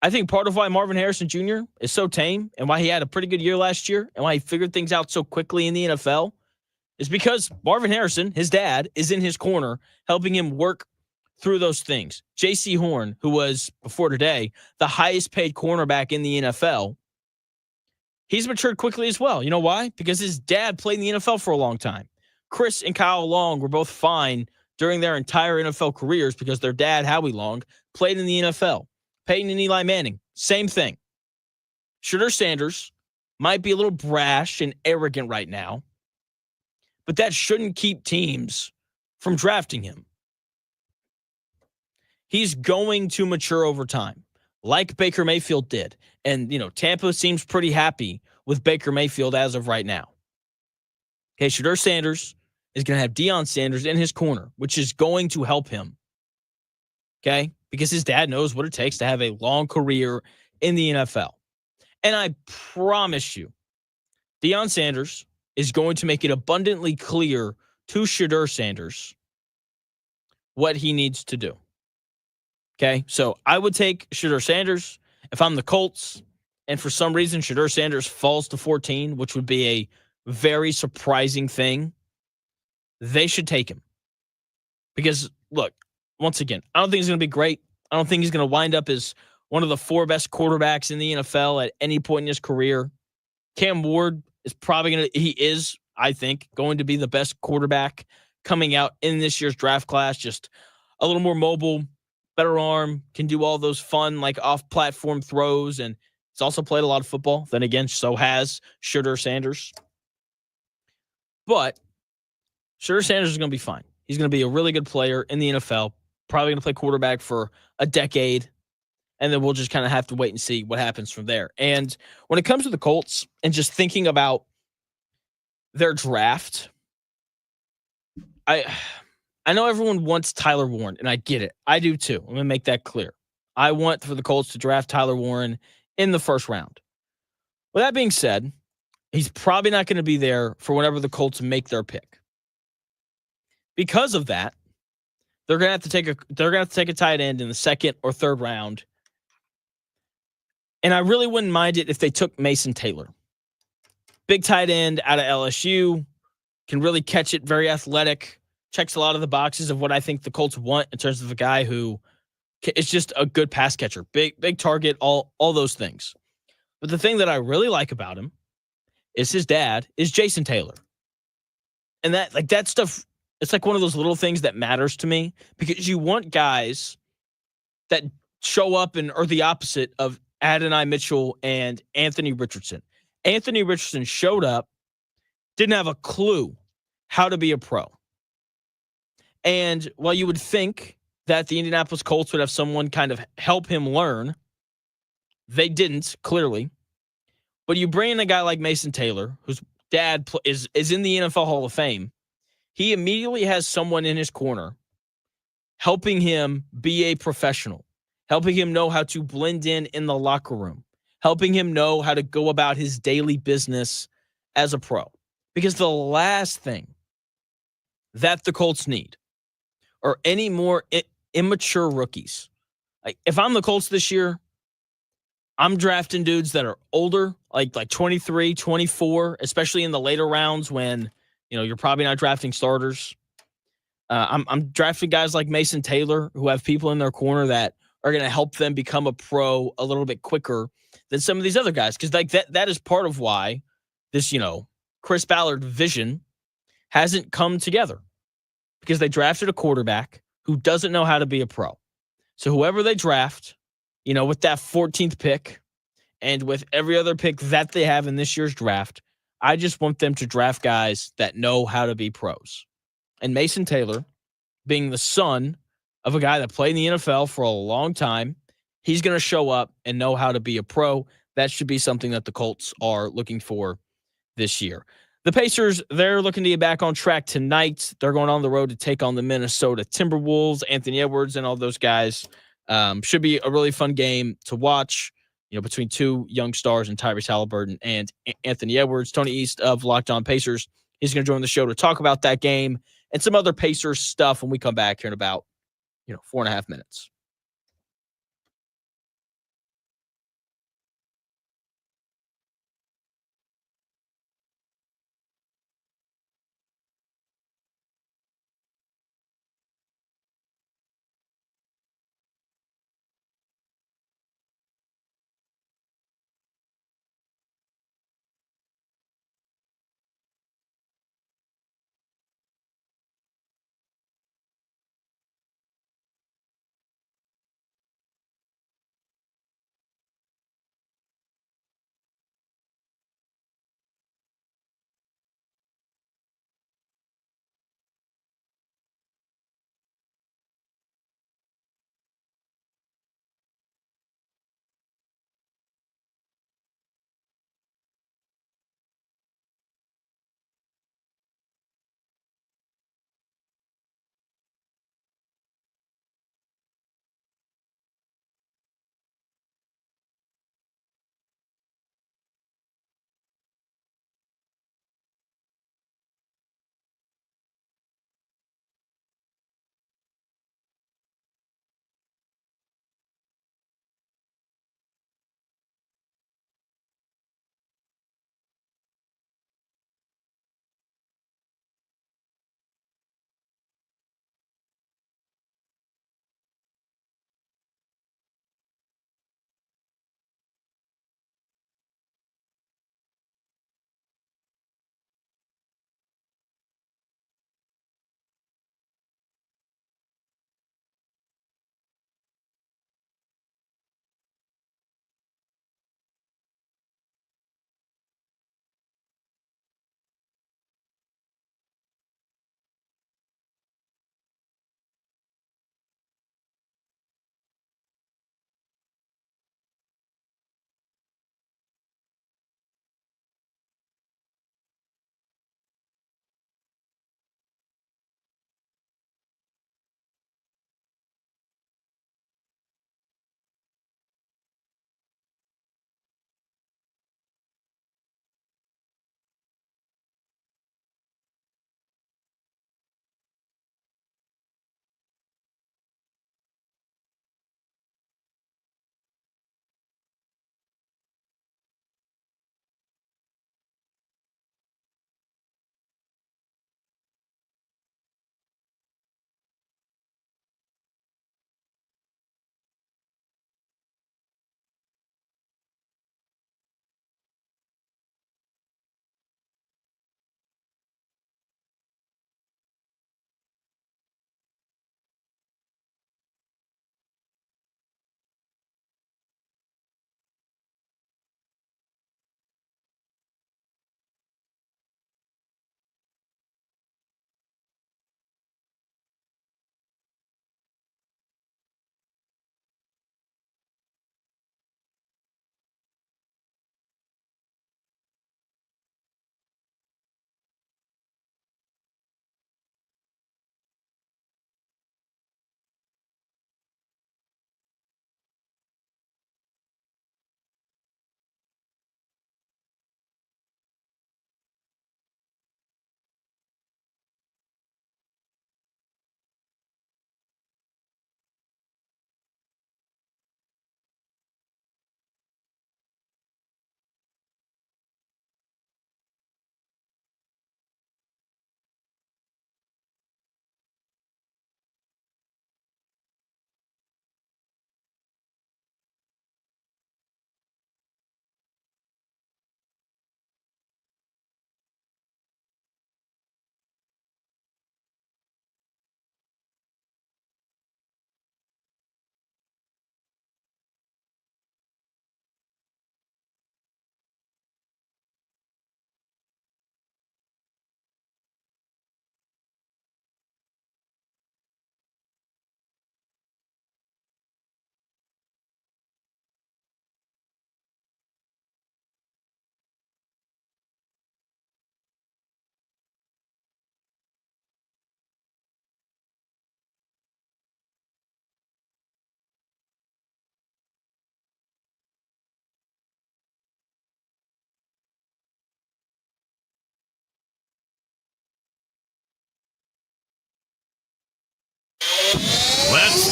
Speaker 2: I think part of why Marvin Harrison Jr. is so tame and why he had a pretty good year last year and why he figured things out so quickly in the NFL is because Marvin Harrison, his dad, is in his corner helping him work through those things. J.C. Horn, who was, before today, the highest paid cornerback in the NFL, he's matured quickly as well. You know why? Because his dad played in the NFL for a long time. Chris and Kyle Long were both fine during their entire NFL careers because their dad, Howie Long, played in the NFL. Peyton and Eli Manning, same thing. Shedeur Sanders might be a little brash and arrogant right now, but that shouldn't keep teams from drafting him. He's going to mature over time, like Baker Mayfield did. And, Tampa seems pretty happy with Baker Mayfield as of right now. Okay, Shedeur Sanders is going to have Deion Sanders in his corner, which is going to help him. Okay, because his dad knows what it takes to have a long career in the NFL. And I promise you, Deion Sanders is going to make it abundantly clear to Shedeur Sanders what he needs to do. Okay, so I would take Shedeur Sanders if I'm the Colts, and for some reason Shedeur Sanders falls to 14, which would be a very surprising thing. They should take him. Because, look, once again, I don't think he's going to be great. I don't think he's going to wind up as one of the 4 best quarterbacks in the NFL at any point in his career. Cam Ward is I think, going to be the best quarterback coming out in this year's draft class. Just a little more mobile, better arm, can do all those fun, off-platform throws, and he's also played a lot of football. Then again, so has Shedeur Sanders. But Shedeur Sanders is going to be fine. He's going to be a really good player in the NFL, probably going to play quarterback for a decade, and then we'll just kind of have to wait and see what happens from there. And when it comes to the Colts and just thinking about their draft, I know everyone wants Tyler Warren, and I get it. I do too. I'm going to make that clear. I want for the Colts to draft Tyler Warren in the first round. With that being said, he's probably not going to be there for whenever the Colts make their pick. Because of that, they're going to have to take a tight end in the second or third round. And I really wouldn't mind it if they took Mason Taylor. Big tight end out of LSU, can really catch it, very athletic, checks a lot of the boxes of what I think the Colts want in terms of a guy who is just a good pass catcher, big target, all those things. But the thing that I really like about him is his dad is Jason Taylor. And that stuff, it's like one of those little things that matters to me because you want guys that show up and are the opposite of Adonai Mitchell and Anthony Richardson. Anthony Richardson showed up, didn't have a clue how to be a pro. And while you would think that the Indianapolis Colts would have someone kind of help him learn, they didn't, clearly. But you bring in a guy like Mason Taylor, whose dad is in the NFL Hall of Fame. He immediately has someone in his corner helping him be a professional, helping him know how to blend in the locker room, helping him know how to go about his daily business as a pro. Because the last thing that the Colts need are any more immature rookies. Like, if I'm the Colts this year, I'm drafting dudes that are older, like 23, 24, especially in the later rounds when, you're probably not drafting starters. I'm drafting guys like Mason Taylor who have people in their corner that are going to help them become a pro a little bit quicker than some of these other guys. Because like that is part of why this, Chris Ballard vision hasn't come together, because they drafted a quarterback who doesn't know how to be a pro. So whoever they draft, with that 14th pick and with every other pick that they have in this year's draft, I just want them to draft guys that know how to be pros. And Mason Taylor, being the son of a guy that played in the NFL for a long time, he's going to show up and know how to be a pro. That should be something that the Colts are looking for this year. The Pacers, they're looking to get back on track tonight. They're going on the road to take on the Minnesota Timberwolves. Anthony Edwards and all those guys. Should be a really fun game to watch, between two young stars and Tyrese Halliburton and Anthony Edwards. Tony East of Locked On Pacers, he's going to join the show to talk about that game and some other Pacers stuff when we come back here in about, 4.5 minutes.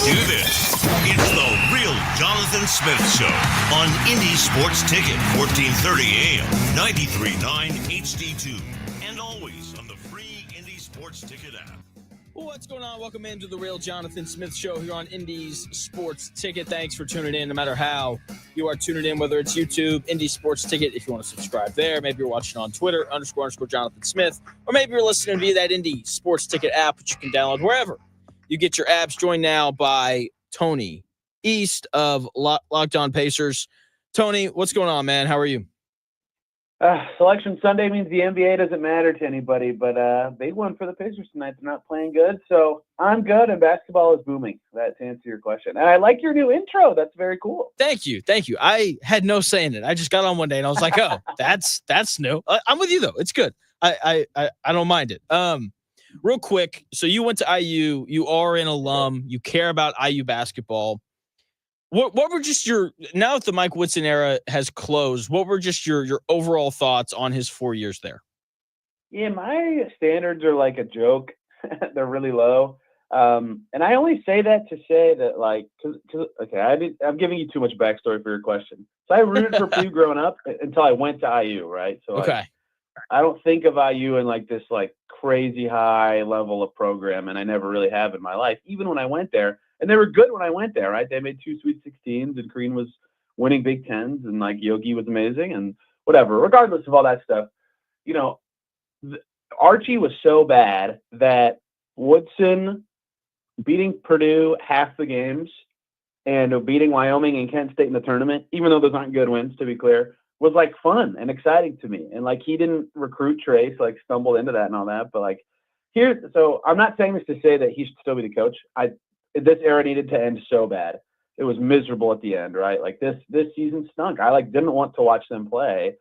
Speaker 1: do this. It's the Real Jonathan Smith Show on Indy Sports Ticket, 1430 AM, 93.9 HD2, and always on the free Indy Sports Ticket app.
Speaker 2: What's going on? Welcome into the Real Jonathan Smith Show here on Indy's Sports Ticket. Thanks for tuning in, no matter how you are tuning in, whether it's YouTube, Indy Sports Ticket, if you want to subscribe there. Maybe you're watching on Twitter, __ Jonathan Smith, or maybe you're listening via that Indy Sports Ticket app, which you can download wherever you get your apps. Joined now by Tony East of Locked On Pacers. Tony, what's going on, man? How are you?
Speaker 4: Selection Sunday means the NBA doesn't matter to anybody, but big one for the Pacers tonight. They're not playing good, so I'm good, and basketball is booming. That to answer your question. And I like your new intro. That's very cool.
Speaker 2: Thank you. I had no say in it. I just got on one day, and I was like, oh, that's new. I'm with you, though. It's good. I don't mind it. Real quick, so you went to IU. You are an alum. You care about IU basketball. What were just now that the Mike Woodson era has closed, what were just your overall thoughts on his 4 years there?
Speaker 4: Yeah, my standards are like a joke. They're really low. And I only say that to say that, like, I'm giving you too much backstory for your question. So I rooted for Purdue growing up until I went to IU, right? So
Speaker 2: okay.
Speaker 4: I don't think of IU in like this like crazy high level of program, and I never really have in my life, even when I went there. And they were good when I went there, right? They made 2 Sweet 16s, and Crean was winning Big Tens, and like Yogi was amazing, and whatever. Regardless of all that stuff, you know, Archie was so bad that Woodson beating Purdue half the games and beating Wyoming and Kent State in the tournament, even though those aren't good wins, to be clear, was like fun and exciting to me. And like he didn't recruit Trace, like stumbled into that and all that. But like so I'm not saying this to say that he should still be the coach. This era needed to end so bad. It was miserable at the end, right? Like this season stunk. I like didn't want to watch them play.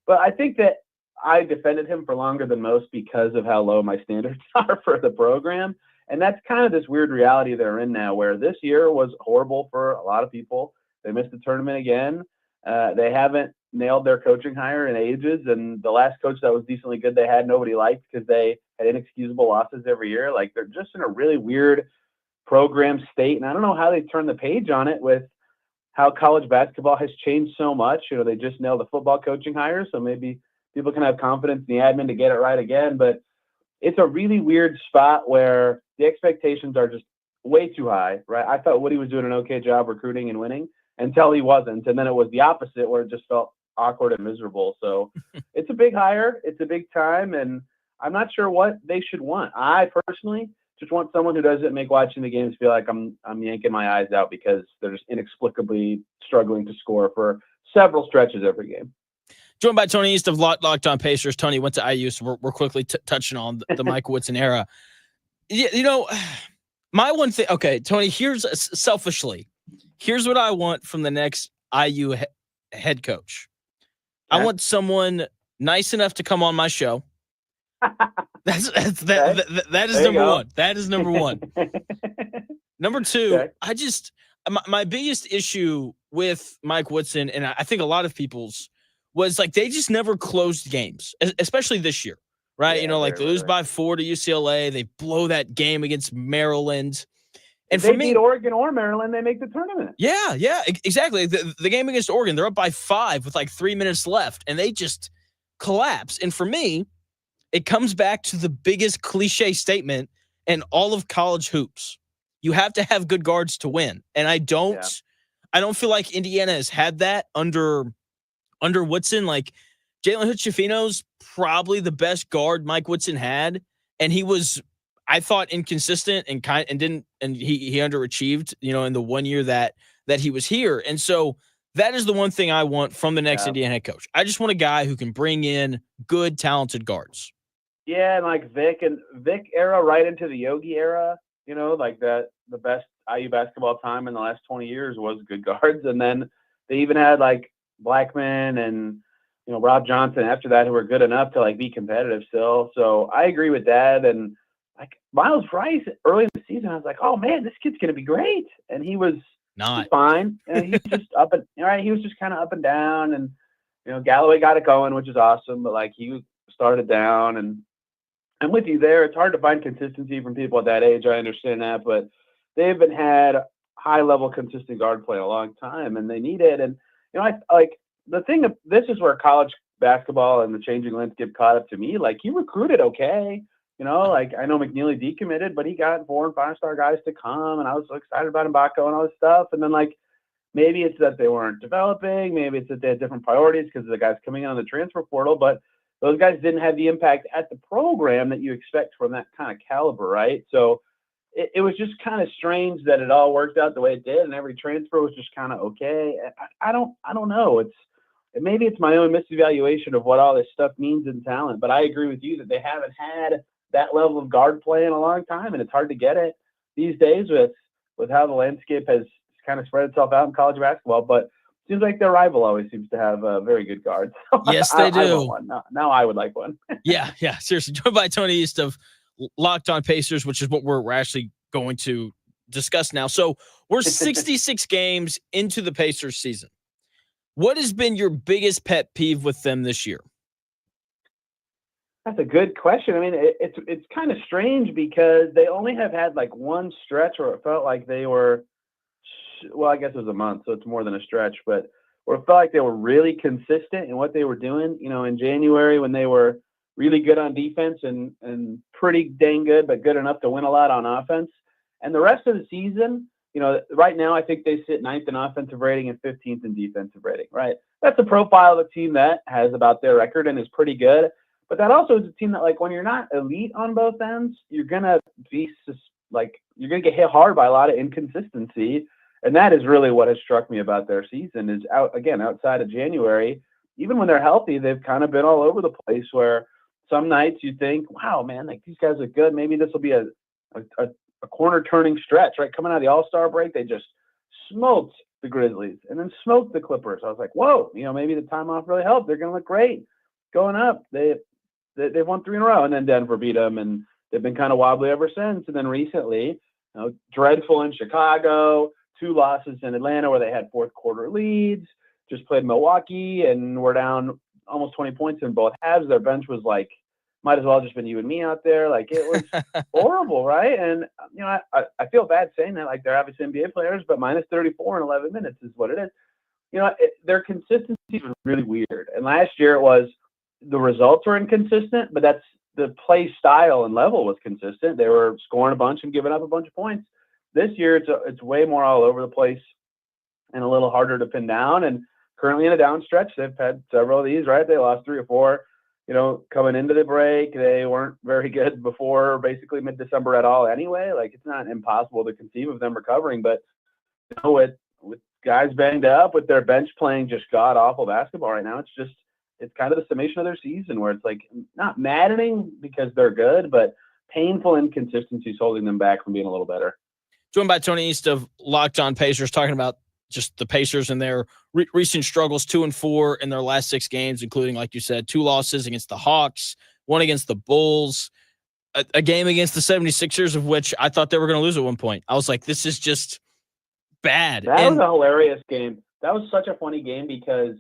Speaker 4: But I think that I defended him for longer than most because of how low my standards are for the program. And that's kind of this weird reality they're in now, where this year was horrible for a lot of people. They missed the tournament again. They haven't nailed their coaching hire in ages. And the last coach that was decently good, they had nobody liked because they had inexcusable losses every year. Like they're just in a really weird program state. And I don't know how they turn the page on it with how college basketball has changed so much. You know, they just nailed the football coaching hire. So maybe people can have confidence in the admin to get it right again. But it's a really weird spot where the expectations are just way too high, right? I thought Woody was doing an okay job recruiting and winning until he wasn't. And then it was the opposite where it just felt awkward and miserable. So it's a big hire. It's a big time. And I'm not sure what they should want. I personally just want someone who doesn't make watching the games feel like I'm yanking my eyes out because they're just inexplicably struggling to score for several stretches every game.
Speaker 2: Joined by Tony East of Locked On Pacers. Tony went to IU, so we're quickly touching on the Mike Woodson era. You know, my one thing. Okay, Tony. Here's what I want from the next IU head coach.
Speaker 4: Yeah.
Speaker 2: I want someone nice enough to come on my show. That is number one. That is number one. Number two, okay. My biggest issue with Mike Woodson, and I think a lot of people's, was like they just never closed games, especially this year, right? Yeah, you know, like they lose by 4 to UCLA, they blow that game against Maryland. And
Speaker 4: if they beat Oregon or Maryland, they make the tournament.
Speaker 2: Yeah, exactly. The game against Oregon, they're up by 5 with like 3 minutes left, and they just collapse. And for me, it comes back to the biggest cliche statement in all of college hoops. You have to have good guards to win. And I don't feel like Indiana has had that under Woodson. Like Jalen Hood-Schifino's probably the best guard Mike Woodson had. And he was, I thought, inconsistent and he underachieved, you know, in the 1 year that he was here. And so that is the one thing I want from the next Indiana head coach. I just want a guy who can bring in good, talented guards.
Speaker 4: Yeah, and like Vic era right into the Yogi era, you know, like the best IU basketball time in the last 20 years was good guards. And then they even had like Blackman and, you know, Rob Johnson after that who were good enough to like be competitive still. So I agree with that. And like Miles Rice early in the season, I was like, oh man, this kid's going to be great. And he was fine. And he was just he was just kind of up and down. And, you know, Galloway got it going, which is awesome. But like he started down, and I'm with you there. It's hard to find consistency from people at that age. I understand that, but they haven't had high level consistent guard play in a long time, and they need it. And I like the thing of this is where college basketball and the changing landscape caught up to me. Like he recruited okay. Like I know McNeely decommitted, but he got 4 and 5 star guys to come, and I was so excited about Mbako and all this stuff. And then like maybe it's that they weren't developing, maybe it's that they had different priorities because of the guys coming in on the transfer portal, but those guys didn't have the impact at the program that you expect from that kind of caliber, right? So it was just kind of strange that it all worked out the way it did, and every transfer was just kind of okay. I don't know. Maybe it's my own misevaluation of what all this stuff means in talent, but I agree with you that they haven't had that level of guard play in a long time, and it's hard to get it these days with how the landscape has kind of spread itself out in college basketball. But it seems like their rival always seems to have very good guards.
Speaker 2: Yes, they do.
Speaker 4: I want one. Now I would like one.
Speaker 2: Yeah, seriously. Joined by Tony East of Locked On Pacers, which is what we're actually going to discuss now. So we're 66 games into the Pacers season. What has been your biggest pet peeve with them this year?
Speaker 4: That's a good question. I mean, it's kind of strange because they only have had like one stretch where it felt like they were, well, I guess it was a month, so it's more than a stretch, but where it felt like they were really consistent in what they were doing. In January when they were really good on defense and pretty dang good, but good enough to win a lot on offense. And the rest of the season, right now I think they sit 9th in offensive rating and 15th in defensive rating, right? That's the profile of a team that has about their record and is pretty good. But that also is a team that, like, when you're not elite on both ends, you're going to be you're going to get hit hard by a lot of inconsistency. And that is really what has struck me about their season is outside of January, even when they're healthy, they've kind of been all over the place where some nights you think, wow, man, like these guys are good. Maybe this will be a corner turning stretch, right? Coming out of the All-Star break, they just smoked the Grizzlies and then smoked the Clippers. I was like, whoa, maybe the time off really helped. They're going to look great going up. They've won 3 in a row, and then Denver beat them, and they've been kind of wobbly ever since. And then recently, dreadful in Chicago, 2 losses in Atlanta where they had fourth quarter leads, just played Milwaukee, and we're down almost 20 points in both halves. Their bench was like, might as well just been you and me out there. Like, it was horrible, right? And, I feel bad saying that. Like, they're obviously NBA players, but minus 34 in 11 minutes is what it is. Their consistency was really weird. And last year it was the results were inconsistent, but that's the play style and level was consistent. They were scoring a bunch and giving up a bunch of points. This year it's way more all over the place and a little harder to pin down. And currently in a down stretch, they've had several of these, right? They lost 3 or 4, coming into the break. They weren't very good before basically mid-December at all anyway. Like, it's not impossible to conceive of them recovering, but with guys banged up, with their bench playing just god-awful basketball right now, it's kind of the summation of their season where it's like not maddening because they're good, but painful inconsistencies holding them back from being a little better.
Speaker 2: Joined by Tony East of Locked On Pacers, talking about just the Pacers and their recent struggles, 2-4 in their last 6 games, including, like you said, 2 losses against the Hawks, 1 against the Bulls, a game against the 76ers, of which I thought they were going to lose at one point. I was like, this is just bad.
Speaker 4: That was a hilarious game. That was such a funny game because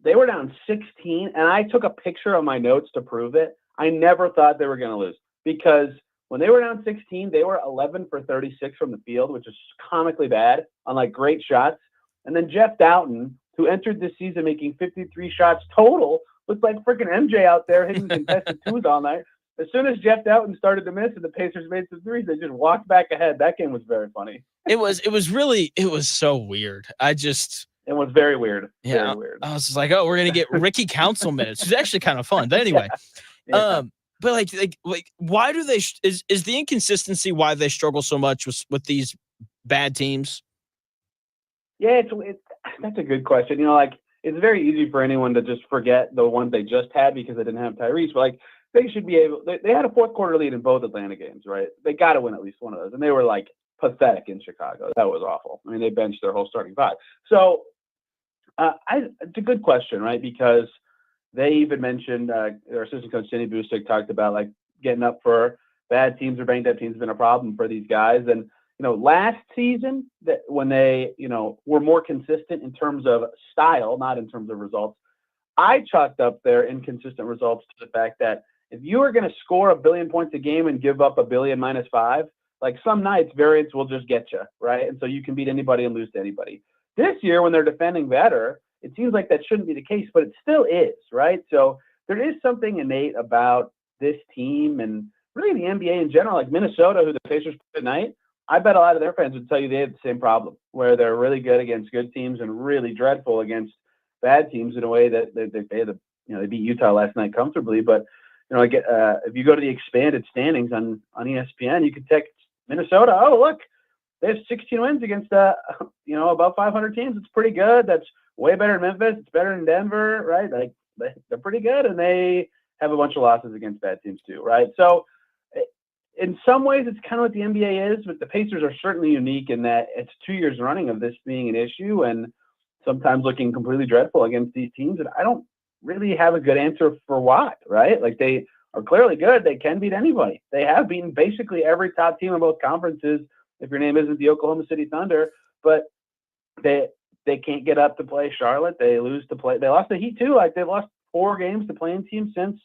Speaker 4: they were down 16, and I took a picture of my notes to prove it. I never thought they were going to lose because when they were down 16, they were 11 for 36 from the field, which is comically bad on like great shots. And then Jeff Doughton, who entered this season making 53 shots total, looked like freaking MJ out there hitting contested 2s all night. As soon as Jeff Doughton started to miss and the Pacers made some 3s, they just walked back ahead. That game was very funny.
Speaker 2: It was so weird.
Speaker 4: It was very weird.
Speaker 2: Yeah,
Speaker 4: very weird.
Speaker 2: I was just like, oh, we're gonna get Ricky Council minutes. It's actually kind of fun. But anyway,
Speaker 4: Yeah.
Speaker 2: but like, why do they? Is the inconsistency why they struggle so much with these bad teams?
Speaker 4: Yeah, that's a good question. It's very easy for anyone to just forget the ones they just had because they didn't have Tyrese. But like, they should be able. They had a fourth quarter lead in both Atlanta games, right? They got to win at least one of those, and they were like pathetic in Chicago. That was awful. I mean, they benched their whole starting 5. So. It's a good question, right? Because they even mentioned their assistant coach, Cindy Busick, talked about like getting up for bad teams or banged up teams has been a problem for these guys. And, last season that when they, were more consistent in terms of style, not in terms of results, I chalked up their inconsistent results to the fact that if you are going to score 1 billion points a game and give up 1 billion minus 5, Like some nights, variance will just get you, right? And so you can beat anybody and lose to anybody. This year, when they're defending better, it seems like that shouldn't be the case, but it still is, right? So there is something innate about this team and really the NBA in general, like Minnesota, who the Pacers played tonight. I bet a lot of their fans would tell you they have the same problem, where they're really good against good teams and really dreadful against bad teams in a way that they beat Utah last night comfortably. But if you go to the expanded standings on ESPN, you can take Minnesota. Oh, look, they have 16 wins against about 500 teams. It's pretty good. That's way better than Memphis. It's better than Denver, right? Like they're pretty good, and they have a bunch of losses against bad teams too, right? So in some ways, it's kind of what the NBA is, but the Pacers are certainly unique in that it's 2 years running of this being an issue and sometimes looking completely dreadful against these teams. And I don't really have a good answer for why, right? Like they are clearly good. They can beat anybody. They have beaten basically every top team in both conferences, if your name isn't the Oklahoma City Thunder, but they can't get up to play Charlotte. They lost the Heat too. Like they've lost 4 games to playing teams since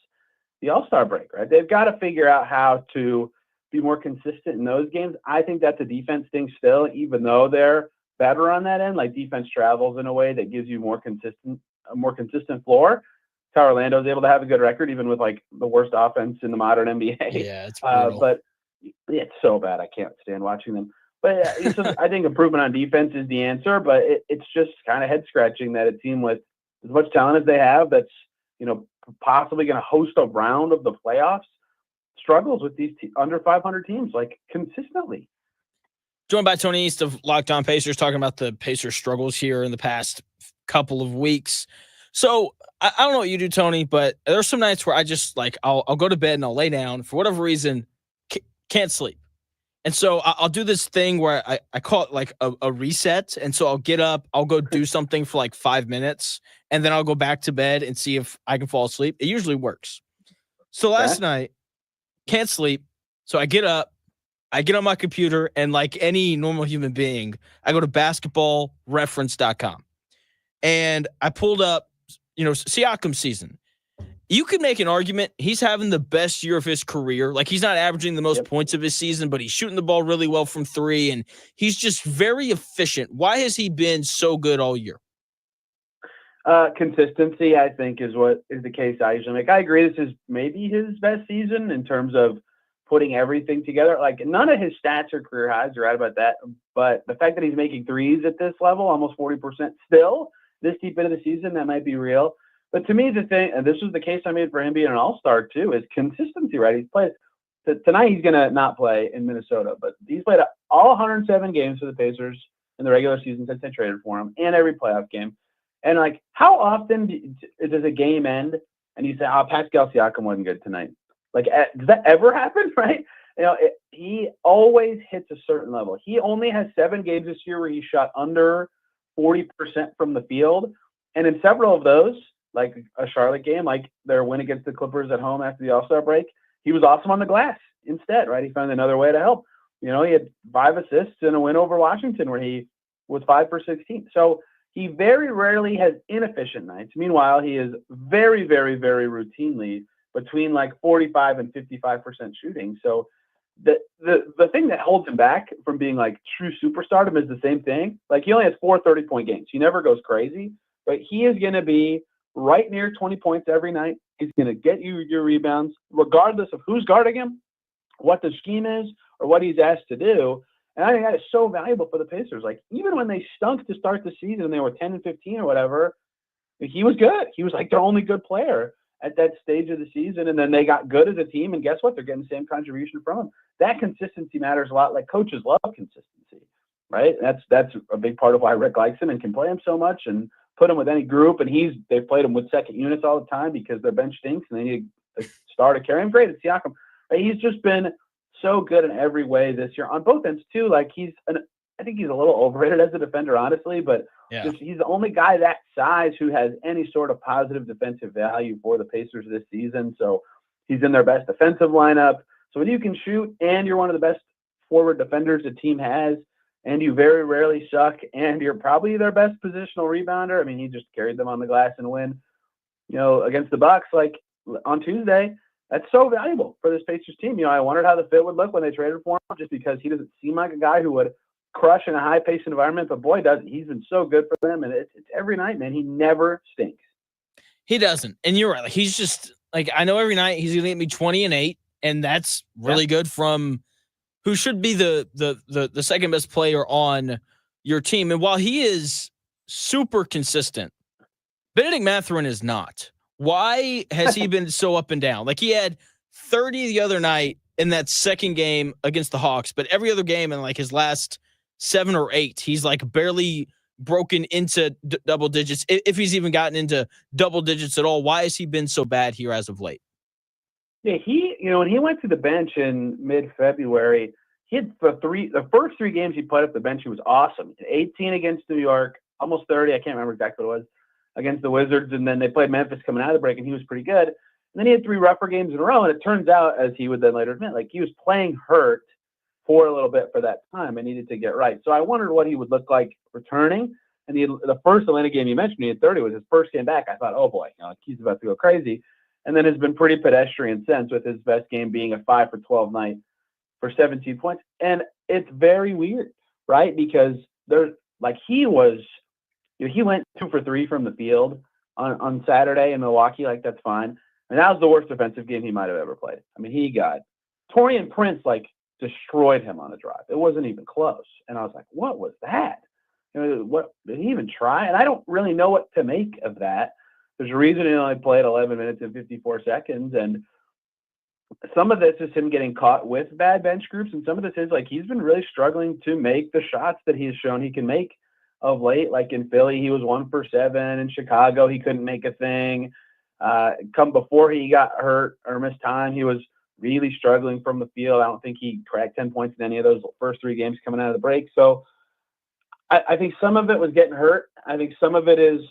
Speaker 4: the All-Star break, right? They've got to figure out how to be more consistent in those games. I think that's a defense thing still, even though they're better on that end. Like defense travels in a way that gives you a more consistent floor. That's how Orlando's able to have a good record, even with like the worst offense in the modern NBA.
Speaker 2: Yeah, it's brutal.
Speaker 4: But it's so bad. I can't stand watching them. But I think improvement on defense is the answer, but it's just kind of head scratching that a team with as much talent as they have that's, possibly going to host a round of the playoffs struggles with these under 500 teams like consistently.
Speaker 2: Joined by Tony East of Locked On Pacers, talking about the Pacers' struggles here in the past couple of weeks. So I don't know what you do, Tony, but there's some nights where I just I'll go to bed and I'll lay down for whatever reason, can't sleep. And so I'll do this thing where I call it like a reset. And so I'll get up, I'll go do something for like 5 minutes, and then I'll go back to bed and see if I can fall asleep. It usually works. So last night, can't sleep. So I get up, I get on my computer, and like any normal human being, I go to basketballreference.com. And I pulled up, Siakam's season. You could make an argument he's having the best year of his career. Like he's not averaging the most points of his season, but he's shooting the ball really well from 3, and he's just very efficient. Why has he been so good all year?
Speaker 4: Consistency, I think, is what is the case I usually make. I agree. This is maybe his best season in terms of putting everything together. Like none of his stats are career highs. You're right about that. But the fact that he's making threes at this level, almost 40% still this deep into the season, that might be real. But to me, the thing, and this was the case I made for him being an all-star too, is consistency, right? He's played tonight. He's going to not play in Minnesota, but he's played all 107 games for the Pacers in the regular season since they traded for him, and every playoff game. And like, how often does a game end and you say, "Oh, Pascal Siakam wasn't good tonight"? Like, does that ever happen? Right? He always hits a certain level. He only has 7 games this year where he shot under 40% from the field, and in several of those, like a Charlotte game, like their win against the Clippers at home after the All-Star break, he was awesome on the glass instead, right? He found another way to help. He had 5 assists in a win over Washington where he was 5 for 16. So he very rarely has inefficient nights. Meanwhile, he is very, very, very routinely between like 45 and 55% shooting. So the thing that holds him back from being like true superstardom is the same thing. Like he only has 4 30-point games. He never goes crazy, but he is going to be right near 20 points every night. He's going to get you your rebounds, regardless of who's guarding him, what the scheme is, or what he's asked to do. And I think that is so valuable for the Pacers. Like, even when they stunk to start the season and they were 10 and 15 or whatever, he was good. He was like their only good player at that stage of the season. And then they got good as a team. And guess what? They're getting the same contribution from him. That consistency matters a lot. Like, coaches love consistency, right? That's a big part of why Rick likes him and can play him so much and put him with any group. And they've played him with second units all the time because their bench stinks and they need a star to carry him. Great, it's Siakam. But he's just been so good in every way this year on both ends too. Like I think he's a little overrated as a defender, honestly, but he's the only guy that size who has any sort of positive defensive value for the Pacers this season. So he's in their best defensive lineup. So when you can shoot and you're one of the best forward defenders the team has, and you very rarely suck, and you're probably their best positional rebounder. I mean, he just carried them on the glass and win, against the Bucks like on Tuesday. that's so valuable for this Pacers team. I wondered how the fit would look when they traded for him, just because he doesn't seem like a guy who would crush in a high-paced environment, but boy, doesn't he. He's been so good for them, and it's every night, man. He never stinks.
Speaker 2: He doesn't. And you're right. Like, he's just like, I know every night he's going to get me 20 and 8, and that's really good from who should be the second best player on your team. And while he is super consistent, Benedict Mathurin is not. Why has he been so up and down? Like, he had 30 the other night in that second game against the Hawks, but every other game in like his last 7 or 8, he's like barely broken into double digits, if he's even gotten into double digits at all. Why has he been so bad here as of late?
Speaker 4: Yeah, when he went to the bench in mid-February, he had the first 3 games he played at the bench, he was awesome. 18 against New York, almost 30, I can't remember exactly what it was, against the Wizards, and then they played Memphis coming out of the break, and he was pretty good. And then he had 3 rougher games in a row, and it turns out, as he would then later admit, like, he was playing hurt for a little bit for that time and needed to get right. So I wondered what he would look like returning. And the first Atlanta game you mentioned, he had 30, was his first game back. I thought, oh boy, he's about to go crazy. And then has been pretty pedestrian since, with his best game being a 5 for 12 night for 17 points. And it's very weird, right? Because he went 2 for 3 from the field on Saturday in Milwaukee. Like, that's fine. And that was the worst defensive game he might have ever played. I mean, he got Taurean Prince, destroyed him on a drive. It wasn't even close. And I was like, what was that? What did he even try? And I don't really know what to make of that. There's a reason he only played 11 minutes and 54 seconds. And some of this is him getting caught with bad bench groups. And some of this is he's been really struggling to make the shots that he's shown he can make of late. Like in Philly, he was 1 for 7. In Chicago, he couldn't make a thing. Come before he got hurt or missed time, he was really struggling from the field. I don't think he cracked 10 points in any of those first 3 games coming out of the break. So I think some of it was getting hurt. I think some of it is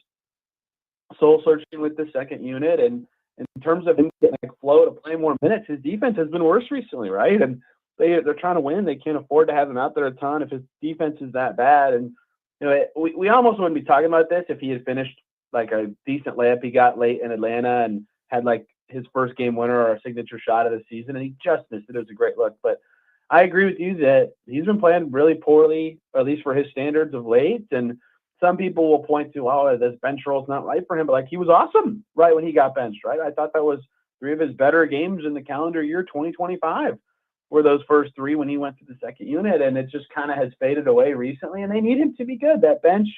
Speaker 4: soul searching with the second unit. And in terms of him getting flow to play more minutes, his defense has been worse recently, right? And they're trying to win. They can't afford to have him out there a ton if his defense is that bad. And we almost wouldn't be talking about this if he had finished a decent layup he got late in Atlanta and had his first game winner or a signature shot of the season, and he just missed it. It was a great look. But I agree with you that he's been playing really poorly, or at least for his standards of late. And some people will point to, this bench role's not right for him. But he was awesome right when he got benched, right? I thought that was 3 of his better games in the calendar year 2025 were those first 3 when he went to the second unit. And it just kind of has faded away recently. And they need him to be good. That bench,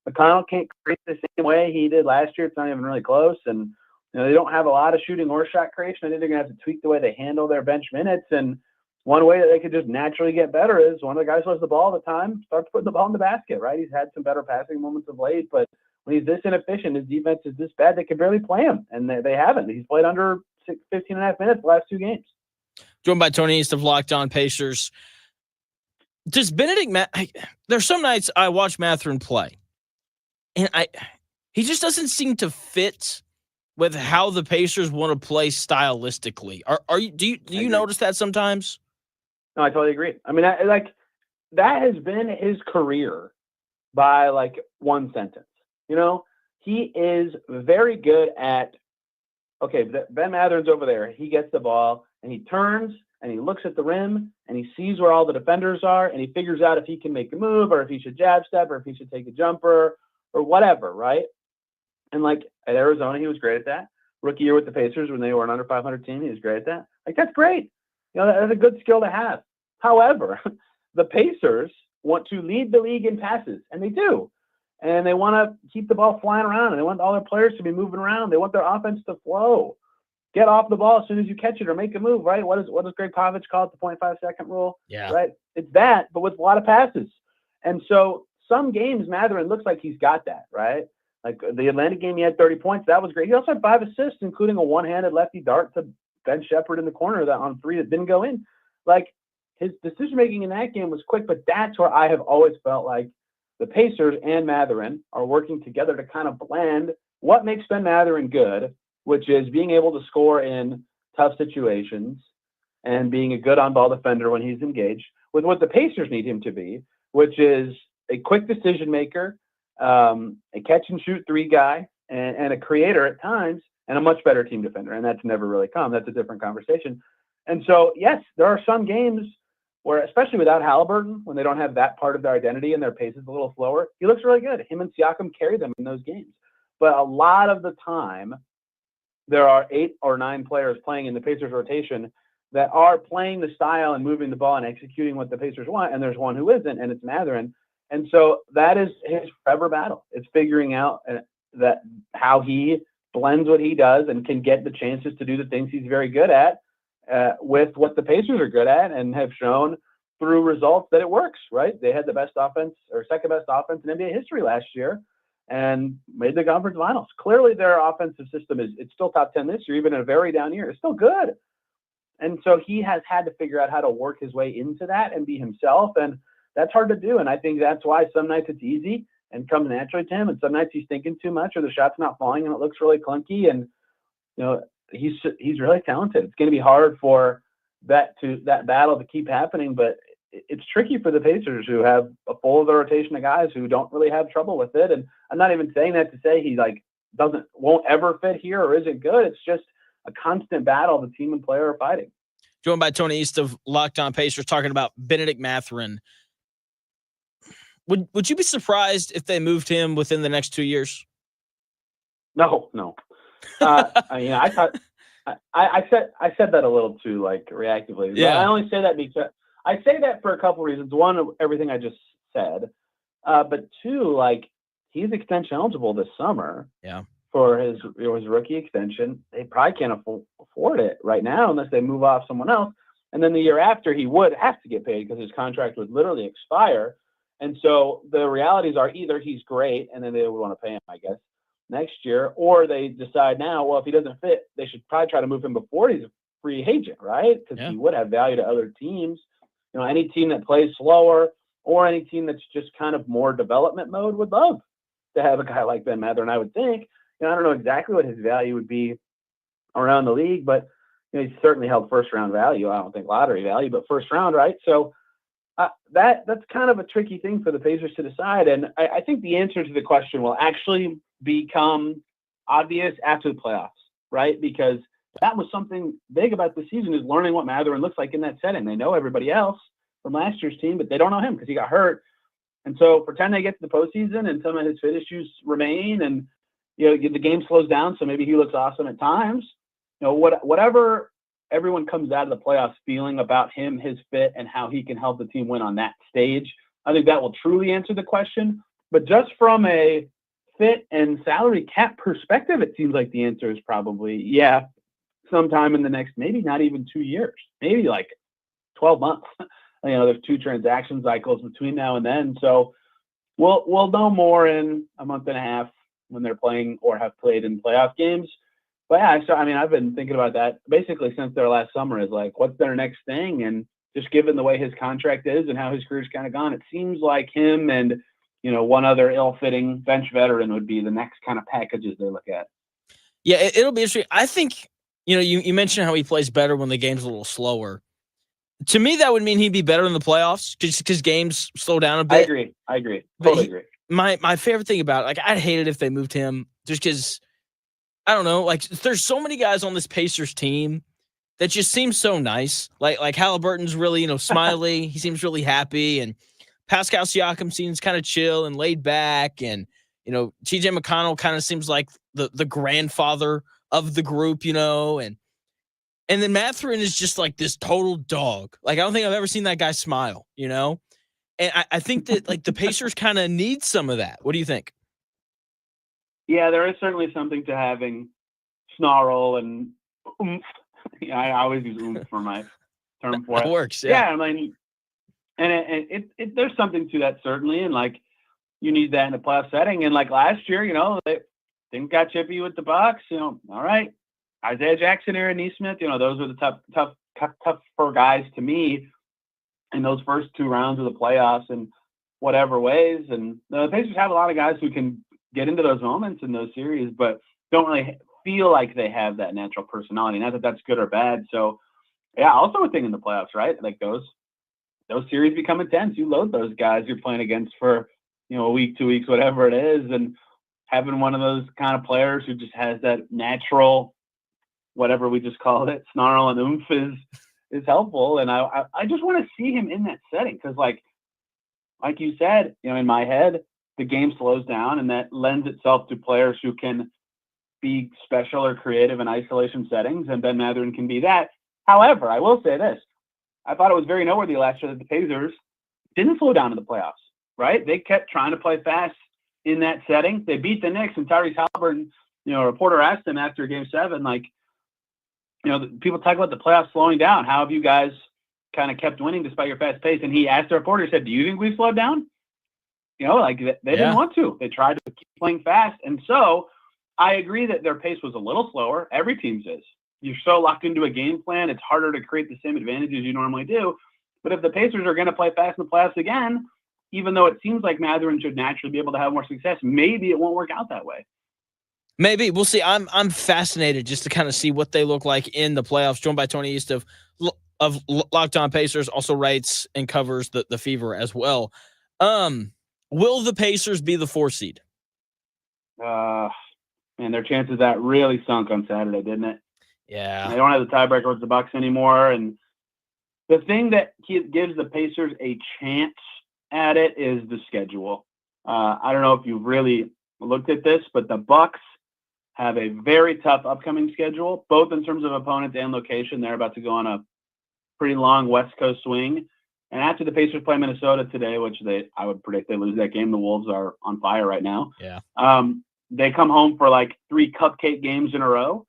Speaker 4: McConnell can't create the same way he did last year. It's not even really close. And they don't have a lot of shooting or shot creation. I think they're going to have to tweak the way they handle their bench minutes. And one way that they could just naturally get better is one of the guys who has the ball all the time starts putting the ball in the basket, right? He's had some better passing moments of late, but when he's this inefficient, his defense is this bad, they can barely play him. And they haven't. He's played under 15 and a half minutes the last 2 games.
Speaker 2: Joined by Tony East of Locked On Pacers. Does Benedict there's some nights I watch Mathurin play, and he just doesn't seem to fit with how the Pacers want to play stylistically. Do you notice that sometimes?
Speaker 4: No, I totally agree. I mean, that has been his career by one sentence. He is very good at, Ben Matherin's over there. He gets the ball and he turns and he looks at the rim and he sees where all the defenders are and he figures out if he can make a move or if he should jab step or if he should take a jumper or whatever, right? And at Arizona, he was great at that. Rookie year with the Pacers when they were an under 500 team, he was great at that. That's great. That's a good skill to have. However, the Pacers want to lead the league in passes, and they do. And they want to keep the ball flying around, and they want all their players to be moving around. They want their offense to flow. Get off the ball as soon as you catch it or make a move, right? What does Greg Popovich call it, the 0.5 second rule?
Speaker 2: Yeah.
Speaker 4: Right? It's that, but with a lot of passes. And so some games, Mathurin looks like he's got that, right? The Atlanta game, he had 30 points. That was great. He also had 5 assists, including a one-handed lefty dart to Ben Shepherd in the corner that on 3 that didn't go in. His decision-making in that game was quick, but that's where I have always felt like the Pacers and Mathurin are working together to kind of blend what makes Ben Mathurin good, which is being able to score in tough situations and being a good on-ball defender when he's engaged, with what the Pacers need him to be, which is a quick decision-maker, a catch-and-shoot 3 guy, and a creator at times, and a much better team defender. And that's never really come. That's a different conversation. And so, yes, there are some games where, especially without Halliburton, when they don't have that part of their identity and their pace is a little slower, he looks really good. Him and Siakam carry them in those games. But a lot of the time, there are 8 or 9 players playing in the Pacers rotation that are playing the style and moving the ball and executing what the Pacers want, and there's one who isn't, and it's Mathurin. And so that is his forever battle. It's figuring out that how he blends what he does and can get the chances to do the things he's very good at with what the Pacers are good at and have shown through results that it works, right? They had the best offense or second best offense in NBA history last year and made the conference finals. Clearly their offensive system it's still top 10 this year, even in a very down year. It's still good. And so he has had to figure out how to work his way into that and be himself. And that's hard to do. And I think that's why some nights it's easy and comes naturally to him. And some nights he's thinking too much or the shot's not falling and it looks really clunky. And, he's really talented. It's going to be hard for that battle to keep happening, but it's tricky for the Pacers who have a full of the rotation of guys who don't really have trouble with it. And I'm not even saying that to say he won't ever fit here or isn't good. It's just a constant battle the team and player are fighting.
Speaker 2: Joined by Tony East of Locked On Pacers talking about Bennedict Mathurin. Would you be surprised if they moved him within the next 2 years?
Speaker 4: No. I thought I said that a little too reactively.
Speaker 2: Yeah.
Speaker 4: I only say that because I say that for a couple reasons. One, everything I just said, but two, he's extension eligible this summer.
Speaker 2: Yeah.
Speaker 4: For his rookie extension, they probably can't afford it right now unless they move off someone else. And then the year after, he would have to get paid because his contract would literally expire. And so the realities are either he's great and then they would want to pay him, I guess, next year, or they decide now, well, if he doesn't fit, they should probably try to move him before he's a free agent, right? Because he would have value to other teams. Any team that plays slower or any team that's just kind of more development mode would love to have a guy like Ben Mathurin, I would think. I don't know exactly what his value would be around the league, but he's certainly held first-round value. I don't think lottery value, but first round, right? So that's kind of a tricky thing for the Pacers to decide. And I think the answer to the question will actually become obvious after the playoffs, right? Because that was something big about the season is learning what Mathurin looks like in that setting. They know everybody else from last year's team, but they don't know him because he got hurt. And so pretend they get to the postseason and some of his fit issues remain and the game slows down, so maybe he looks awesome at times. Whatever everyone comes out of the playoffs feeling about him, his fit, and how he can help the team win on that stage, I think that will truly answer the question. But just from a fit and salary cap perspective, it seems like the answer is probably, sometime in the next, maybe not even 2 years, maybe 12 months. There's 2 transaction cycles between now and then. So we'll know more in a month and a half when they're playing or have played in playoff games. But I've been thinking about that basically since their last summer is what's their next thing? And just given the way his contract is and how his career's kind of gone, it seems like him and, one other ill-fitting bench veteran would be the next kind of packages they look at.
Speaker 2: Yeah, it'll be interesting. I think, you mentioned how he plays better when the game's a little slower. To me, that would mean he'd be better in the playoffs because games slow down a bit.
Speaker 4: I agree. Totally agree.
Speaker 2: My favorite thing about it, I'd hate it if they moved him just because, I don't know, there's so many guys on this Pacers team that just seem so nice. Like Halliburton's really, smiley. He seems really happy. And Pascal Siakam seems kind of chill and laid back. And, TJ McConnell kind of seems like the grandfather of the group, and then Mathurin is just this total dog. I don't think I've ever seen that guy smile, And I think that the Pacers kind of need some of that. What do you think?
Speaker 4: Yeah, there is certainly something to having snarl and oomph. I always use oomph for my term for it.
Speaker 2: It works.
Speaker 4: Yeah, and there's something to that certainly, and you need that in a playoff setting. And last year, they didn't got chippy with the Bucks. All right, Isaiah Jackson, Aaron Nesmith. Those were the tough for guys to me in those first 2 rounds of the playoffs in whatever ways. And the Pacers have a lot of guys who can get into those moments in those series, but don't really feel like they have that natural personality. Not that that's good or bad. So, also a thing in the playoffs, right? Those series become intense. You load those guys you're playing against for, a week, 2 weeks, whatever it is. And having one of those kind of players who just has that natural, whatever we just call it, snarl and oomph is helpful. And I just want to see him in that setting because, like you said, in my head, the game slows down, and that lends itself to players who can be special or creative in isolation settings, and Ben Mathurin can be that. However, I will say this. I thought it was very noteworthy last year that the Pacers didn't slow down in the playoffs, right? They kept trying to play fast in that setting. They beat the Knicks, and Tyrese Halliburton, a reporter asked him after Game 7, people talk about the playoffs slowing down. How have you guys kind of kept winning despite your fast pace? And he asked the reporter, he said, do you think we slowed down? They didn't want to. They tried to keep playing fast. And so I agree that their pace was a little slower. Every team's is. You're so locked into a game plan, it's harder to create the same advantages you normally do. But if the Pacers are going to play fast in the playoffs again, even though it seems like Mathurin should naturally be able to have more success, maybe it won't work out that way.
Speaker 2: Maybe. We'll see. I'm fascinated just to kind of see what they look like in the playoffs. Joined by Tony East of Locked On Pacers, also writes and covers the Fever as well. Will the Pacers be the 4 seed?
Speaker 4: Their chances of that really sunk on Saturday, didn't it?
Speaker 2: Yeah.
Speaker 4: They don't have the tiebreaker with the Bucks anymore. And the thing that gives the Pacers a chance at it is the schedule. I don't know if you've really looked at this, but the Bucks have a very tough upcoming schedule, both in terms of opponents and location. They're about to go on a pretty long West Coast swing. And after the Pacers play Minnesota today, which I would predict they lose that game. The Wolves are on fire right now.
Speaker 2: Yeah.
Speaker 4: They come home for like 3 cupcake games in a row.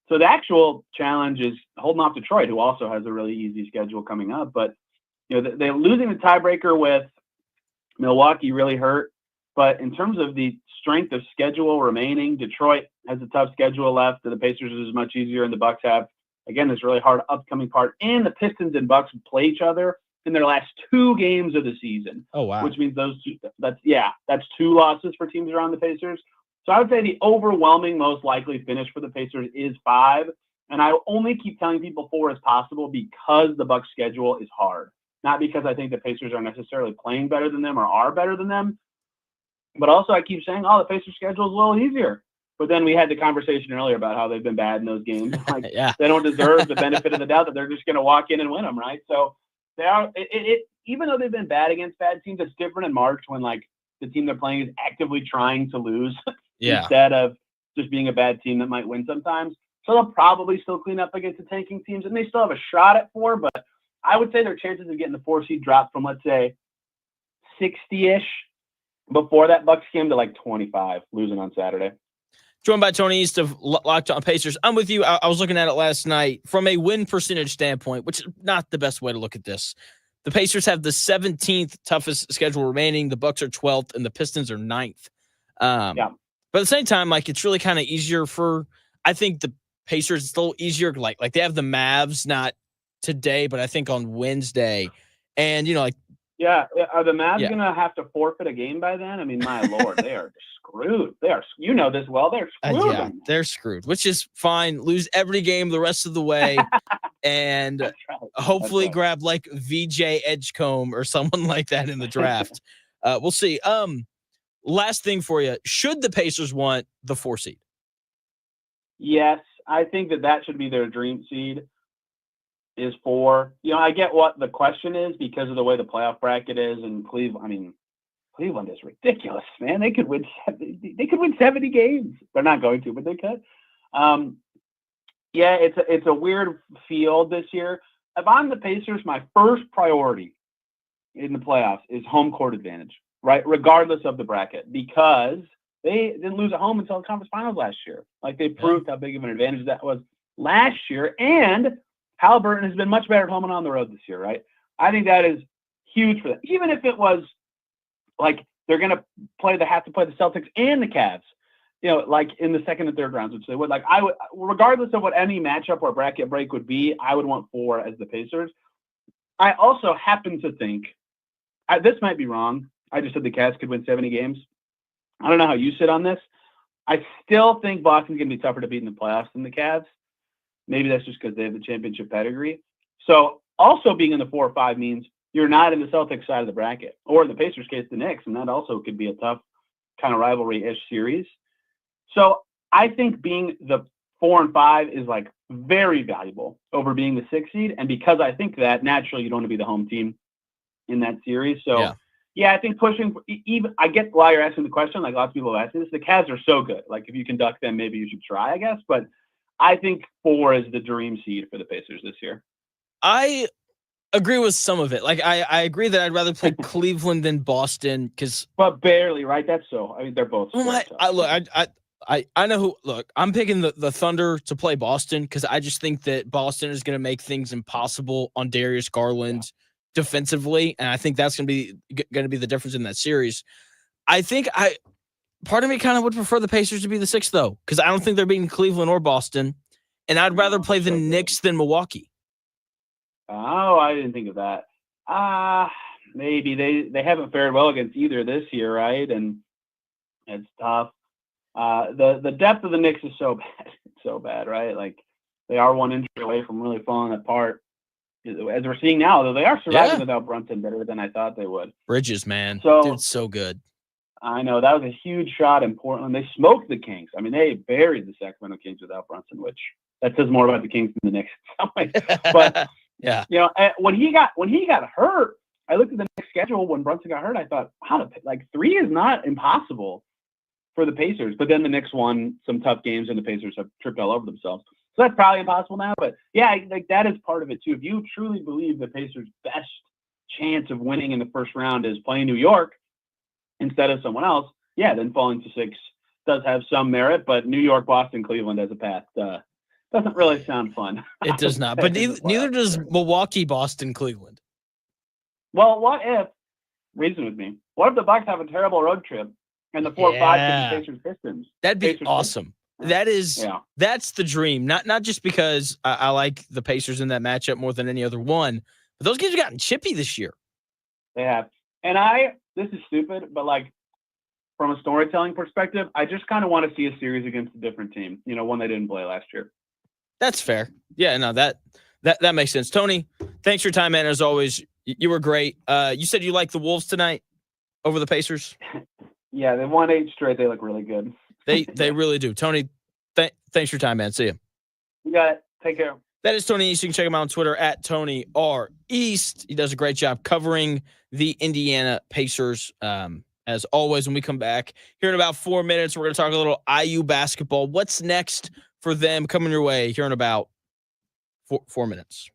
Speaker 4: So the actual challenge is holding off Detroit, who also has a really easy schedule coming up. But, they're losing the tiebreaker with Milwaukee really hurt. But in terms of the strength of schedule remaining, Detroit has a tough schedule left. The Pacers is much easier, and the Bucks have, again, this really hard upcoming part. And the Pistons and Bucks play each other in their last 2 games of the season.
Speaker 2: Oh, wow.
Speaker 4: Which means that's 2 losses for teams around the Pacers. So I would say the overwhelming most likely finish for the Pacers is 5. And I only keep telling people 4 is possible because the Bucks schedule is hard. Not because I think the Pacers are necessarily playing better than them or are better than them. But also I keep saying, the Pacers schedule is a little easier. But then we had the conversation earlier about how they've been bad in those games.
Speaker 2: Yeah.
Speaker 4: They don't deserve the benefit of the doubt that they're just going to walk in and win them, right? So they are. Even though they've been bad against bad teams, it's different in March when the team they're playing is actively trying to lose instead of just being a bad team that might win sometimes. So they'll probably still clean up against the tanking teams, and they still have a shot at 4. But I would say their chances of getting the 4 seed dropped from, let's say, 60-ish before that Bucks game to 25, losing on Saturday.
Speaker 2: Joined by Tony East of Locked On Pacers. I'm with you. I was looking at it last night from a win percentage standpoint, which is not the best way to look at this. The Pacers have the 17th toughest schedule remaining. The Bucks are 12th, and the Pistons are 9th. But at the same time, it's really kind of easier for, I think the Pacers, it's a little easier. Like they have the Mavs, not today, but I think on Wednesday. And,
Speaker 4: yeah, are the Mavs going to have to forfeit a game by then? I mean, my Lord, they are screwed. They are, this well, they're screwed.
Speaker 2: They're screwed, which is fine. Lose every game the rest of the way, and hopefully grab VJ Edgecombe or someone like that in the draft. We'll see. Last thing for you: should the Pacers want the 4 seed?
Speaker 4: Yes, I think that should be their dream seed. Is 4. I get what the question is because of the way the playoff bracket is, and Cleveland is ridiculous, man. They could win 70 games. They're not going to, but they could. It's a weird field this year. If I'm the Pacers, my first priority in the playoffs is home court advantage, right? Regardless of the bracket, because they didn't lose at home until the conference finals last year. They proved how big of an advantage that was last year, and Halliburton has been much better at home and on the road this year, right? I think that is huge for them. Even if it was they're going to have to play the Celtics and the Cavs, in the second and third rounds, which they would. I would, regardless of what any matchup or bracket break would be, I would want 4 as the Pacers. I also happen to think, this might be wrong. I just said the Cavs could win 70 games. I don't know how you sit on this. I still think Boston's going to be tougher to beat in the playoffs than the Cavs. Maybe that's just because they have the championship pedigree. So also being in the 4 or 5 means you're not in the Celtics side of the bracket, or in the Pacers case, the Knicks, and that also could be a tough kind of rivalry-ish series. So I think being the 4 and 5 is like very valuable over being the 6 seed. And because I think that, naturally you don't want to be the home team in that series. So yeah, I think pushing even, I get why you're asking the question. Like lots of people are asking this. The Cavs are so good. Like if you can duck them, maybe you should try, I guess. But I think 4 is the dream seed for the Pacers this year.
Speaker 2: I agree with some of it. Like I agree that I'd rather play Cleveland than Boston because,
Speaker 4: but barely, right? That's so. I mean, they're both. So tough.
Speaker 2: I know who. Look, I'm picking the Thunder to play Boston because I just think that Boston is going to make things impossible on Darius Garland defensively, and I think that's going to be the difference in that series. I think part of me kind of would prefer the Pacers to be the 6th though, because I don't think they're beating Cleveland or Boston, and I'd rather play the Knicks than Milwaukee.
Speaker 4: Oh, I didn't think of that. Maybe they haven't fared well against either this year, right? And it's tough. The depth of the Knicks is so bad, so bad, right? Like they are one injury away from really falling apart. As we're seeing now, though, they are surviving without Brunson better than I thought they would.
Speaker 2: Bridges, man, dude's so good.
Speaker 4: I know that was a huge shot in Portland. They smoked the Kings. I mean, they buried the Sacramento Kings without Brunson, which that says more about the Kings than the Knicks. But
Speaker 2: yeah,
Speaker 4: you know, when he got hurt, I looked at the next schedule when Brunson got hurt. I thought, wow, like 3 is not impossible for the Pacers. But then the Knicks won some tough games, and the Pacers have tripped all over themselves. So that's probably impossible now. But yeah, like that is part of it too. If you truly believe the Pacers' best chance of winning in the first round is playing New York instead of someone else, yeah, then falling to 6 does have some merit. But New York, Boston, Cleveland as a path doesn't really sound fun.
Speaker 2: It does not. But neither does Milwaukee, Boston, Cleveland.
Speaker 4: Well, what if, reason with me, what if the Bucks have a terrible road trip and the 4 or 5 could be Pacers Pistons?
Speaker 2: That'd be
Speaker 4: Pacers
Speaker 2: awesome. That's the dream. Not just because I like the Pacers in that matchup more than any other one, but those games have gotten chippy this year.
Speaker 4: They have. And this is stupid, but like from a storytelling perspective, I just kind of want to see a series against a different team, you know, one they didn't play last year.
Speaker 2: That's fair. Yeah, no, that makes sense. Tony, thanks for your time, man. As always, you were great. You said you like the Wolves tonight over the Pacers?
Speaker 4: Yeah, they won 8 straight. They look really good.
Speaker 2: They really do. Tony, thanks for your time, man. See you.
Speaker 4: You got it. Take care.
Speaker 2: That is Tony East. You can check him out on Twitter at Tony R. East. He does a great job covering the Indiana Pacers. As always, when we come back here in about 4 minutes, we're going to talk a little IU basketball. What's next for them coming your way here in about 4 minutes?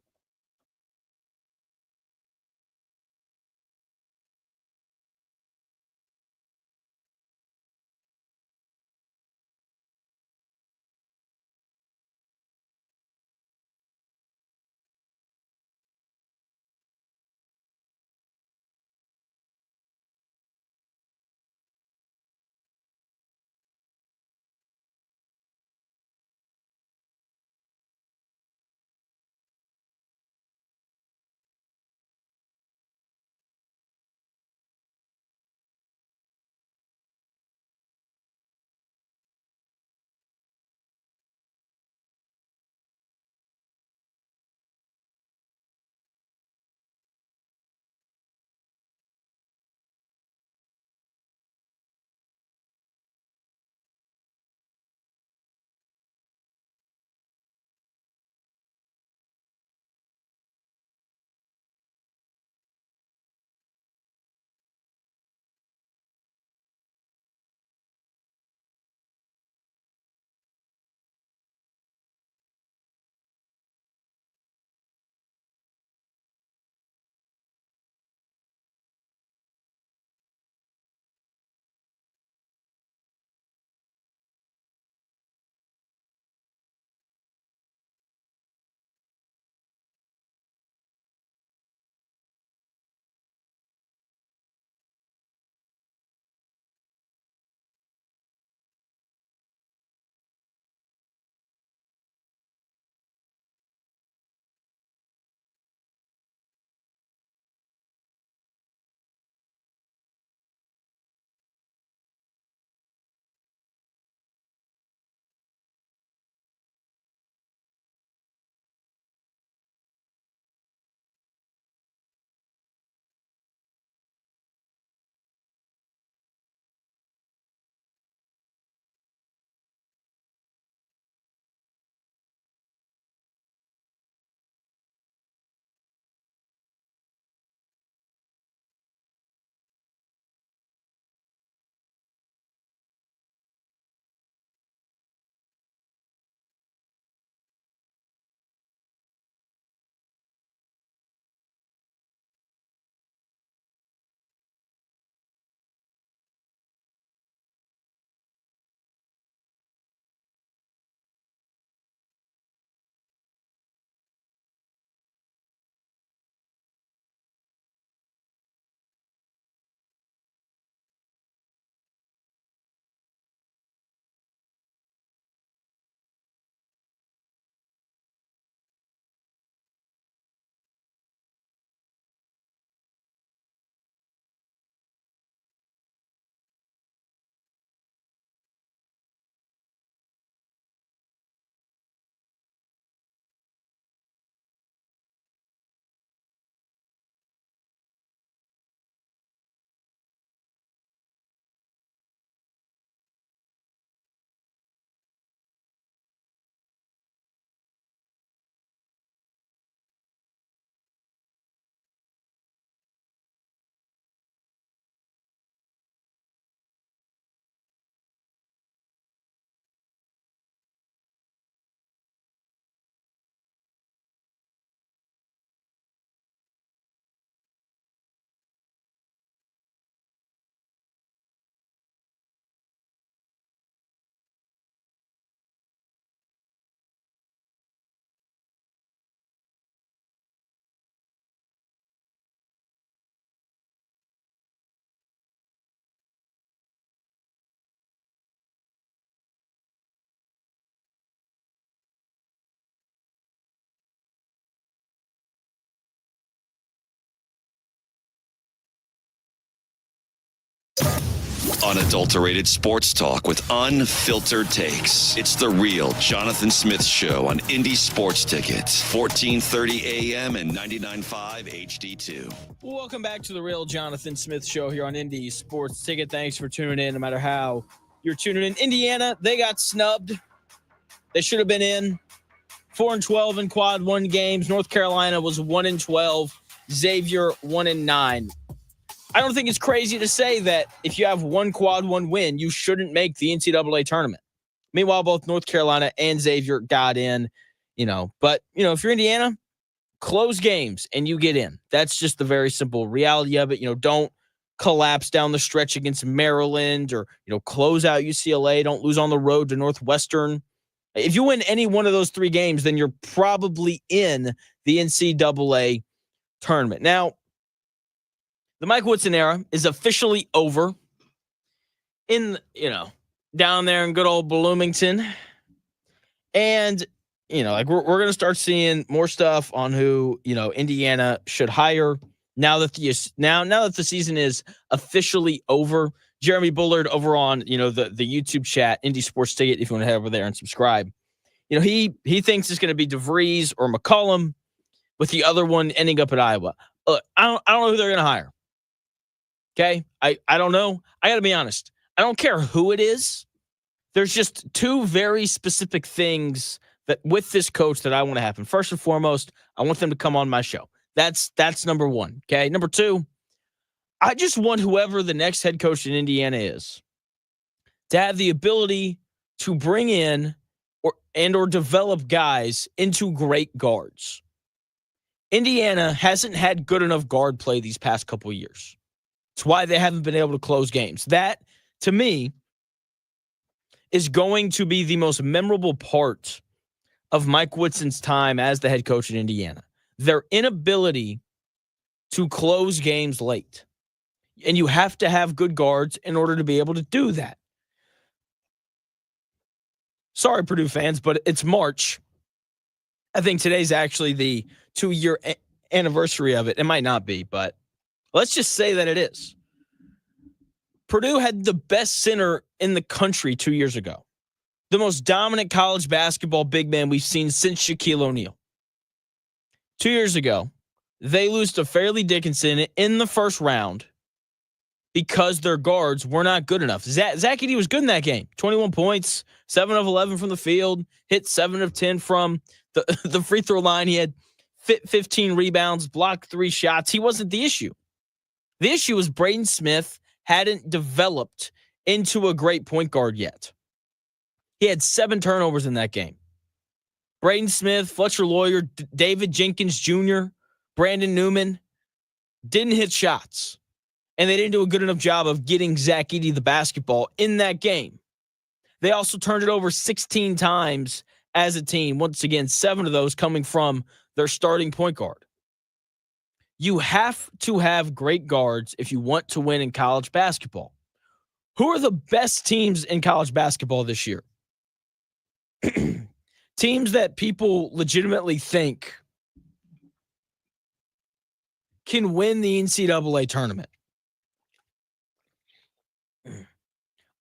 Speaker 3: Unadulterated sports talk with unfiltered takes. It's the real Jonathan Smith Show on Indy Sports Ticket, 1430 AM and 99.5 HD2.
Speaker 2: Welcome back to the real Jonathan Smith Show here on Indy Sports Ticket. Thanks for tuning in, no matter how you're tuning in. Indiana, they got snubbed. They should have been in 4-12 in quad one games. North Carolina was 1-12. Xavier 1-9. I don't think it's crazy to say that if you have one quad one win, you shouldn't make the NCAA tournament. Meanwhile, both North Carolina and Xavier got in, But, if you're Indiana, close games and you get in. That's just the very simple reality of it. Don't collapse down the stretch against Maryland or, close out UCLA. Don't lose on the road to Northwestern. If you win any one of those three games, then you're probably in the NCAA tournament. Now, the Mike Woodson era is officially over down there in good old Bloomington. And, we're going to start seeing more stuff on who, Indiana should hire now that the season is officially over. Jeremy Bullard over on, the YouTube chat, Indy Sports Ticket, if you want to head over there and subscribe. He thinks it's going to be DeVries or McCollum, with the other one ending up at Iowa. I don't know who they're going to hire. Okay, I don't know. I got to be honest. I don't care who it is. There's just two very specific things that with this coach that I want to happen. First and foremost, I want them to come on my show. That's number one. Okay, number two, I just want whoever the next head coach in Indiana is to have the ability to bring in or develop guys into great guards. Indiana hasn't had good enough guard play these past couple of years. It's why they haven't been able to close games. That, to me, is going to be the most memorable part of Mike Woodson's time as the head coach in Indiana. Their inability to close games late. And you have to have good guards in order to be able to do that. Sorry, Purdue fans, but it's March. I think today's actually the 2-year anniversary of it. It might not be, but let's just say that it is. Purdue had the best center in the country 2 years ago. The most dominant college basketball big man we've seen since Shaquille O'Neal. 2 years ago, they lose to Fairleigh Dickinson in the first round because their guards were not good enough. Zach Edey was good in that game. 21 points, 7 of 11 from the field, hit 7 of 10 from the free throw line. He had 15 rebounds, blocked 3 shots. He wasn't the issue. The issue was Braden Smith hadn't developed into a great point guard yet. He had 7 turnovers in that game. Braden Smith, Fletcher Lawyer, David Jenkins Jr., Brandon Newman didn't hit shots. And they didn't do a good enough job of getting Zach Edey the basketball in that game. They also turned it over 16 times as a team. Once again, 7 of those coming from their starting point guard. You have to have great guards if you want to win in college basketball. Who are the best teams in college basketball this year? Teams that people legitimately think can win the NCAA tournament.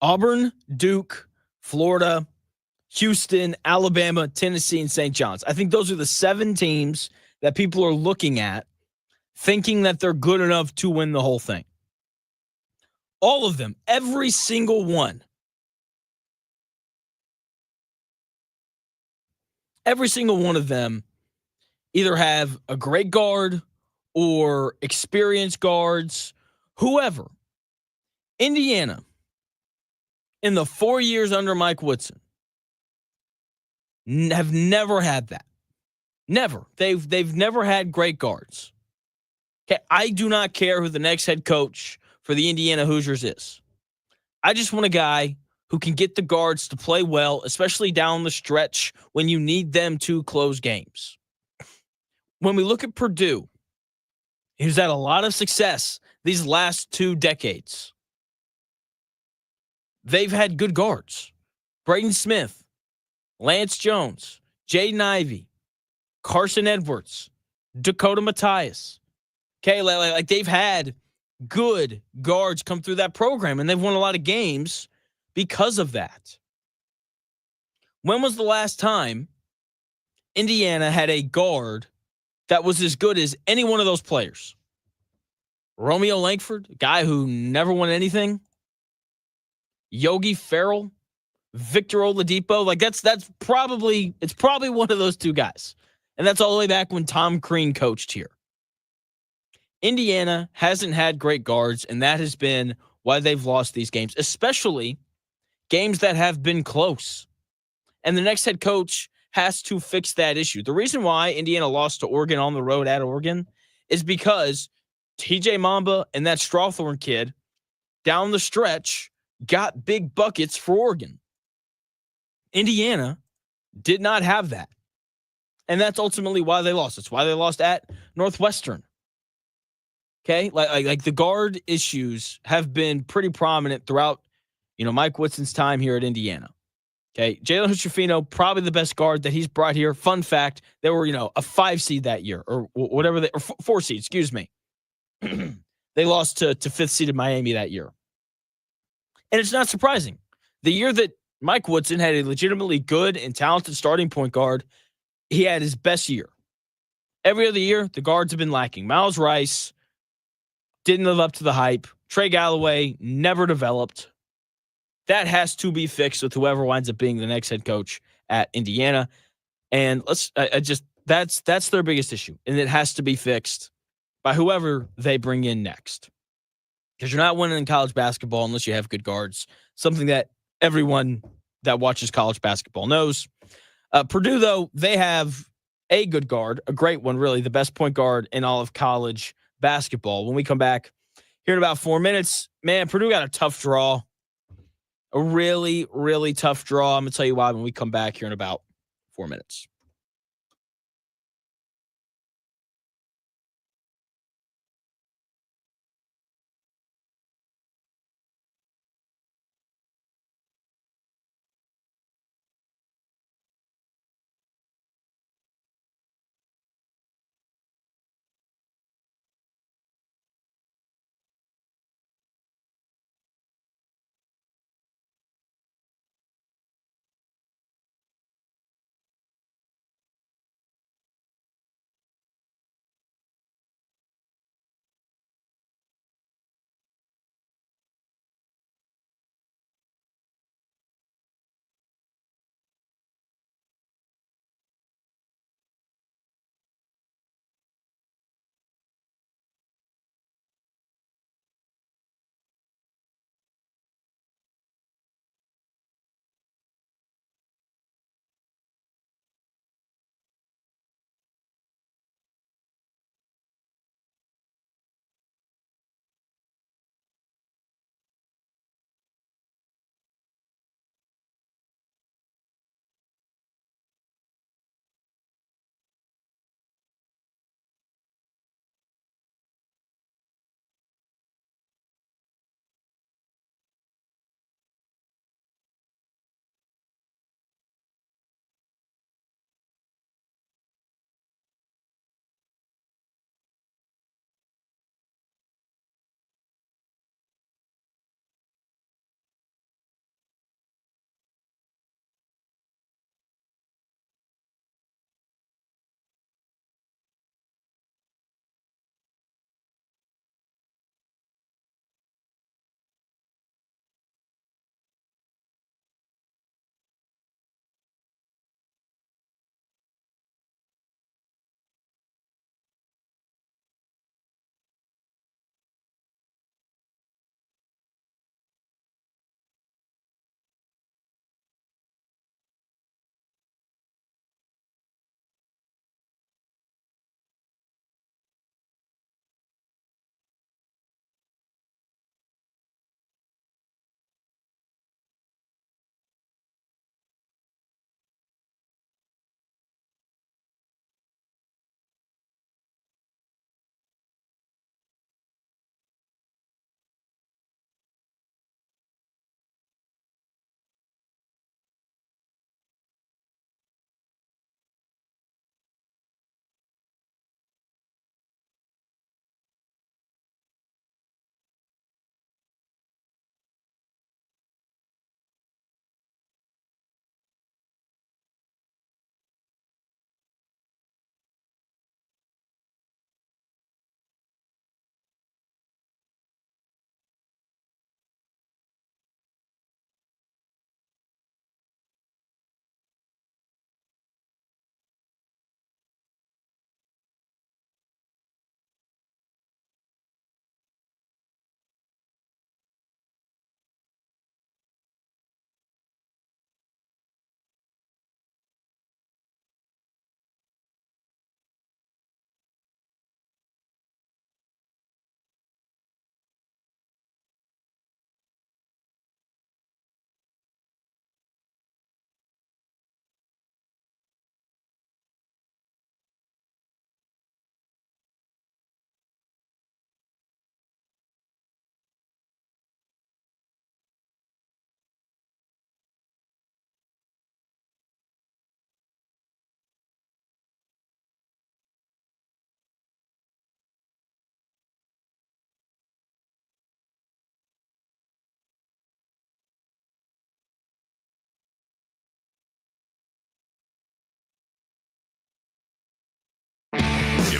Speaker 2: Auburn, Duke, Florida, Houston, Alabama, Tennessee, and St. John's. I think those are the 7 teams that people are looking at, thinking that they're good enough to win the whole thing. All of them, every single one. Every single one of them either have a great guard or experienced guards, whoever. Indiana, in the 4 years under Mike Woodson, have never had that. Never. They've never had great guards. Okay, I do not care who the next head coach for the Indiana Hoosiers is. I just want a guy who can get the guards to play well, especially down the stretch when you need them to close games. When we look at Purdue, who's had a lot of success these last 2 decades, they've had good guards. Braden Smith, Lance Jones, Jaden Ivey, Carson Edwards, Dakota Mathias. Okay, like they've had good guards come through that program, and they've won a lot of games because of that. When was the last time Indiana had a guard that was as good as any one of those players? Romeo Langford, a guy who never won anything. Yogi Ferrell, Victor Oladipo. Like it's probably one of those two guys. And that's all the way back when Tom Crean coached here. Indiana hasn't had great guards, and that has been why they've lost these games, especially games that have been close. And the next head coach has to fix that issue. The reason why Indiana lost to Oregon on the road at Oregon is because TJ Mamba and that Strawthorne kid down the stretch got big buckets for Oregon. Indiana did not have that. And that's ultimately why they lost. It's why they lost at Northwestern. Okay? Like the guard issues have been pretty prominent throughout, Mike Woodson's time here at Indiana. Okay? Jalen Hood-Schifino, probably the best guard that he's brought here. Fun fact, they were, a 5 seed that year, or whatever, or 4 seed, excuse me. They lost to 5th seeded Miami that year. And it's not surprising. The year that Mike Woodson had a legitimately good and talented starting point guard, he had his best year. Every other year, the guards have been lacking. Miles Rice didn't live up to the hype. Trey Galloway never developed. That has to be fixed with whoever winds up being the next head coach at Indiana. And that's their biggest issue. And it has to be fixed by whoever they bring in next. Because you're not winning in college basketball unless you have good guards. Something that everyone that watches college basketball knows. Purdue, though, they have a good guard, a great one, really, the best point guard in all of college basketball. When we come back here in about 4 minutes, man, Purdue got a tough draw. A really, really tough draw. I'm going to tell you why when we come back here in about 4 minutes.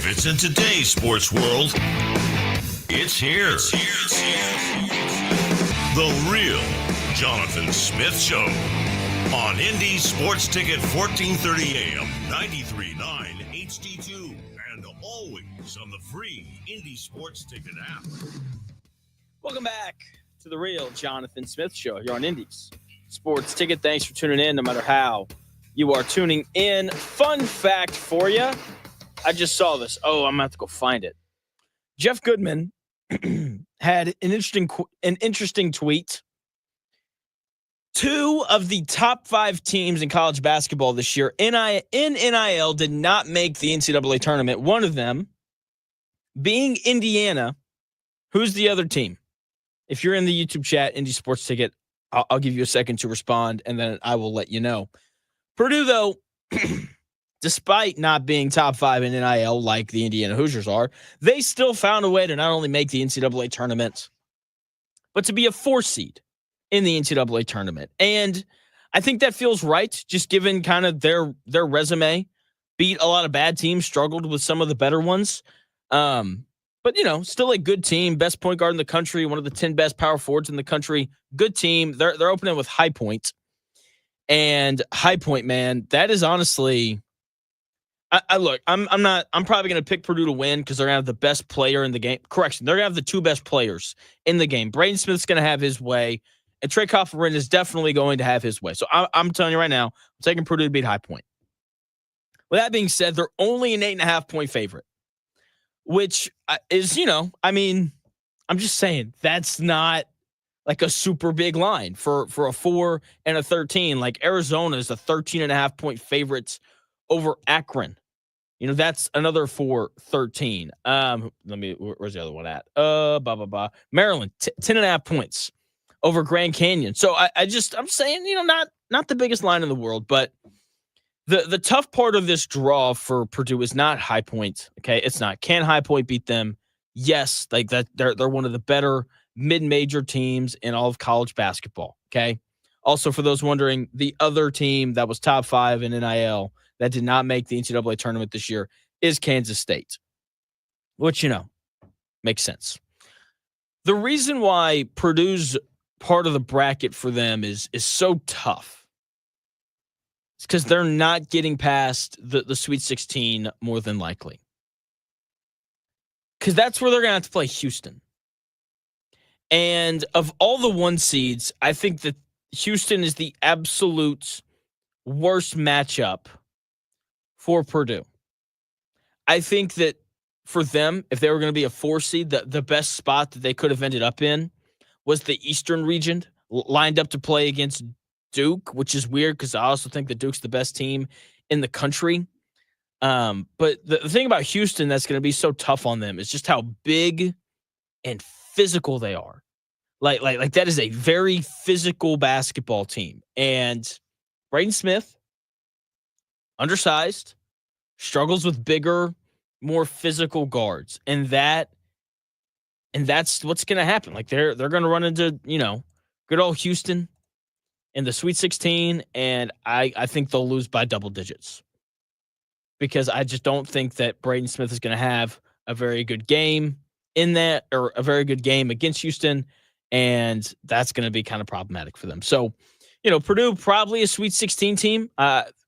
Speaker 1: If it's in today's sports world, it's here. The real Jonathan Smith Show on Indy Sports Ticket 1430 AM, 93.9 HD2, and always on the free Indy Sports Ticket app.
Speaker 2: Welcome back to the real Jonathan Smith Show here on Indy's Sports Ticket. Thanks for tuning in, no matter how you are tuning in. Fun fact for you. I just saw this. Oh, I'm going to have to go find it. Jeff Goodman had an interesting tweet. 2 of the top 5 teams in college basketball this year in NIL did not make the NCAA tournament. One of them being Indiana. Who's the other team? If you're in the YouTube chat, Indy Sports Ticket, I'll give you a second to respond, and then I will let you know. Purdue, though, despite not being top 5 in NIL like the Indiana Hoosiers are, they still found a way to not only make the NCAA tournament, but to be a 4 seed in the NCAA tournament. And I think that feels right, just given kind of their resume. Beat a lot of bad teams, struggled with some of the better ones. But, still a good team, best point guard in the country, one of the 10 best power forwards in the country. Good team. They're opening with High Point. And High Point, man, that is honestly, I'm probably going to pick Purdue to win because they're going to have the best player in the game. Correction, they're going to have the 2 best players in the game. Braden Smith's going to have his way, and Trey Kaufman is definitely going to have his way. So I'm telling you right now, I'm taking Purdue to beat High Point. With that being said, they're only an 8.5-point favorite, which is, I'm just saying that's not like a super big line for a 4 and a 13. Like Arizona is a 13.5-point favorite over Akron. That's another 4-13. Where's the other one at? Maryland, 10.5 points over Grand Canyon. So I'm saying, not the biggest line in the world, but the tough part of this draw for Purdue is not High Point. Okay. It's not. Can High Point beat them? Yes. Like that. They're one of the better mid-major teams in all of college basketball. Okay. Also, for those wondering, the other team that was top 5 in NIL that did not make the NCAA tournament this year is Kansas State, which, makes sense. The reason why Purdue's part of the bracket for them is so tough. It's because they're not getting past the Sweet 16 more than likely. Because that's where they're going to have to play Houston. And of all the 1 seeds, I think that Houston is the absolute worst matchup for Purdue. I think that for them, if they were going to be a 4 seed, the best spot that they could have ended up in was the Eastern region, lined up to play against Duke, which is weird because I also think that Duke's the best team in the country. But the thing about Houston that's going to be so tough on them is just how big and physical they are. Like that is a very physical basketball team. And Braden Smith, undersized, struggles with bigger, more physical guards. And that's what's going to happen. Like they're going to run into, good old Houston in the Sweet 16, and I think they'll lose by double digits. Because I just don't think that Braden Smith is going to have a very good game in that, or a very good game against Houston, and that's going to be kind of problematic for them. So, Purdue probably a Sweet 16 team.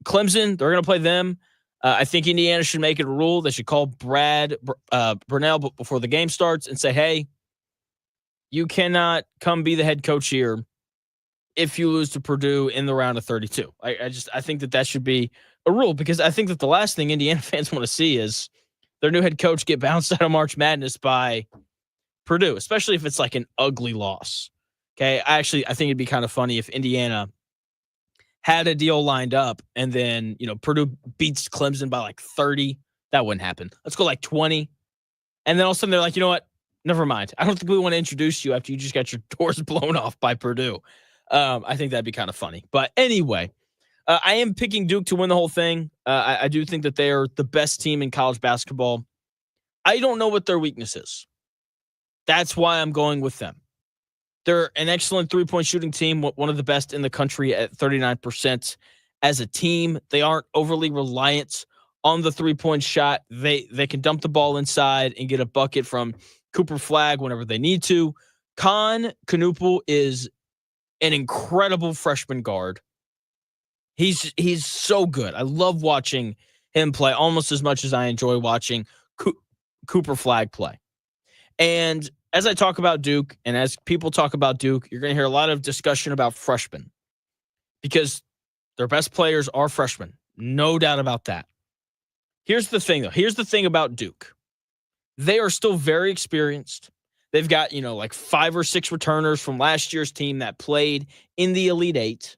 Speaker 2: Clemson, they're going to play them. I think Indiana should make it a rule. They should call Brad Burnell before the game starts and say, hey, you cannot come be the head coach here if you lose to Purdue in the round of 32. I think that should be a rule, because I think that the last thing Indiana fans want to see is their new head coach get bounced out of March Madness by Purdue, especially if it's like an ugly loss. Okay. I think it'd be kind of funny if Indiana had a deal lined up and then, Purdue beats Clemson by like 30. That wouldn't happen. Let's go like 20. And then all of a sudden they're like, you know what? Never mind. I don't think we want to introduce you after you just got your doors blown off by Purdue. I think that'd be kind of funny. But anyway, I am picking Duke to win the whole thing. I do think that they are the best team in college basketball. I don't know what their weakness is. That's why I'm going with them. They're an excellent three-point shooting team, one of the best in the country at 39% as a team. They aren't overly reliant on the three-point shot. They can dump the ball inside and get a bucket from Cooper Flagg whenever they need to. Khan Knuppel is an incredible freshman guard. He's so good. I love watching him play almost as much as I enjoy watching Cooper Flagg play. And as I talk about Duke, and as people talk about Duke, you're going to hear a lot of discussion about freshmen because their best players are freshmen. No doubt about that. Here's the thing, though. Here's the thing about Duke. They are still very experienced. They've got, like 5 or 6 returners from last year's team that played in the Elite Eight.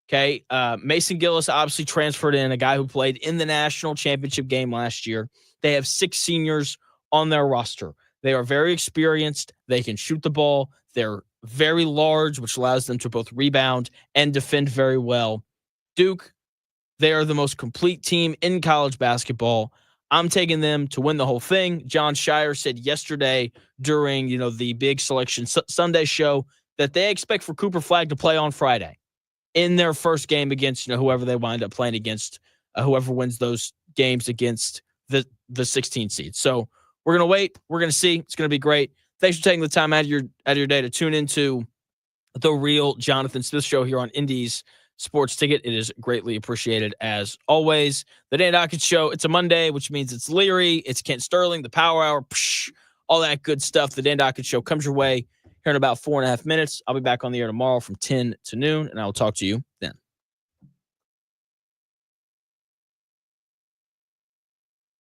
Speaker 2: Okay. Mason Gillis obviously transferred in, a guy who played in the national championship game last year. They have 6 seniors on their roster. They are very experienced. They can shoot the ball. They're very large, which allows them to both rebound and defend very well. Duke, they are the most complete team in college basketball. I'm taking them to win the whole thing. John Shire said yesterday during, the Big Selection Sunday show that they expect for Cooper Flagg to play on Friday in their first game against, whoever they wind up playing against, whoever wins those games against the 16 seed. So we're going to wait. We're going to see. It's going to be great. Thanks for taking the time out of your day to tune into the Real Jonathan Smith Show here on Indy's Sports Ticket. It is greatly appreciated as always. The Dan Dockett Show, it's a Monday, which means it's Leary, it's Kent Sterling, the Power Hour, all that good stuff. The Dan Dockett Show comes your way here in about 4.5 minutes. I'll be back on the air tomorrow from 10 to noon, and I will talk to you then.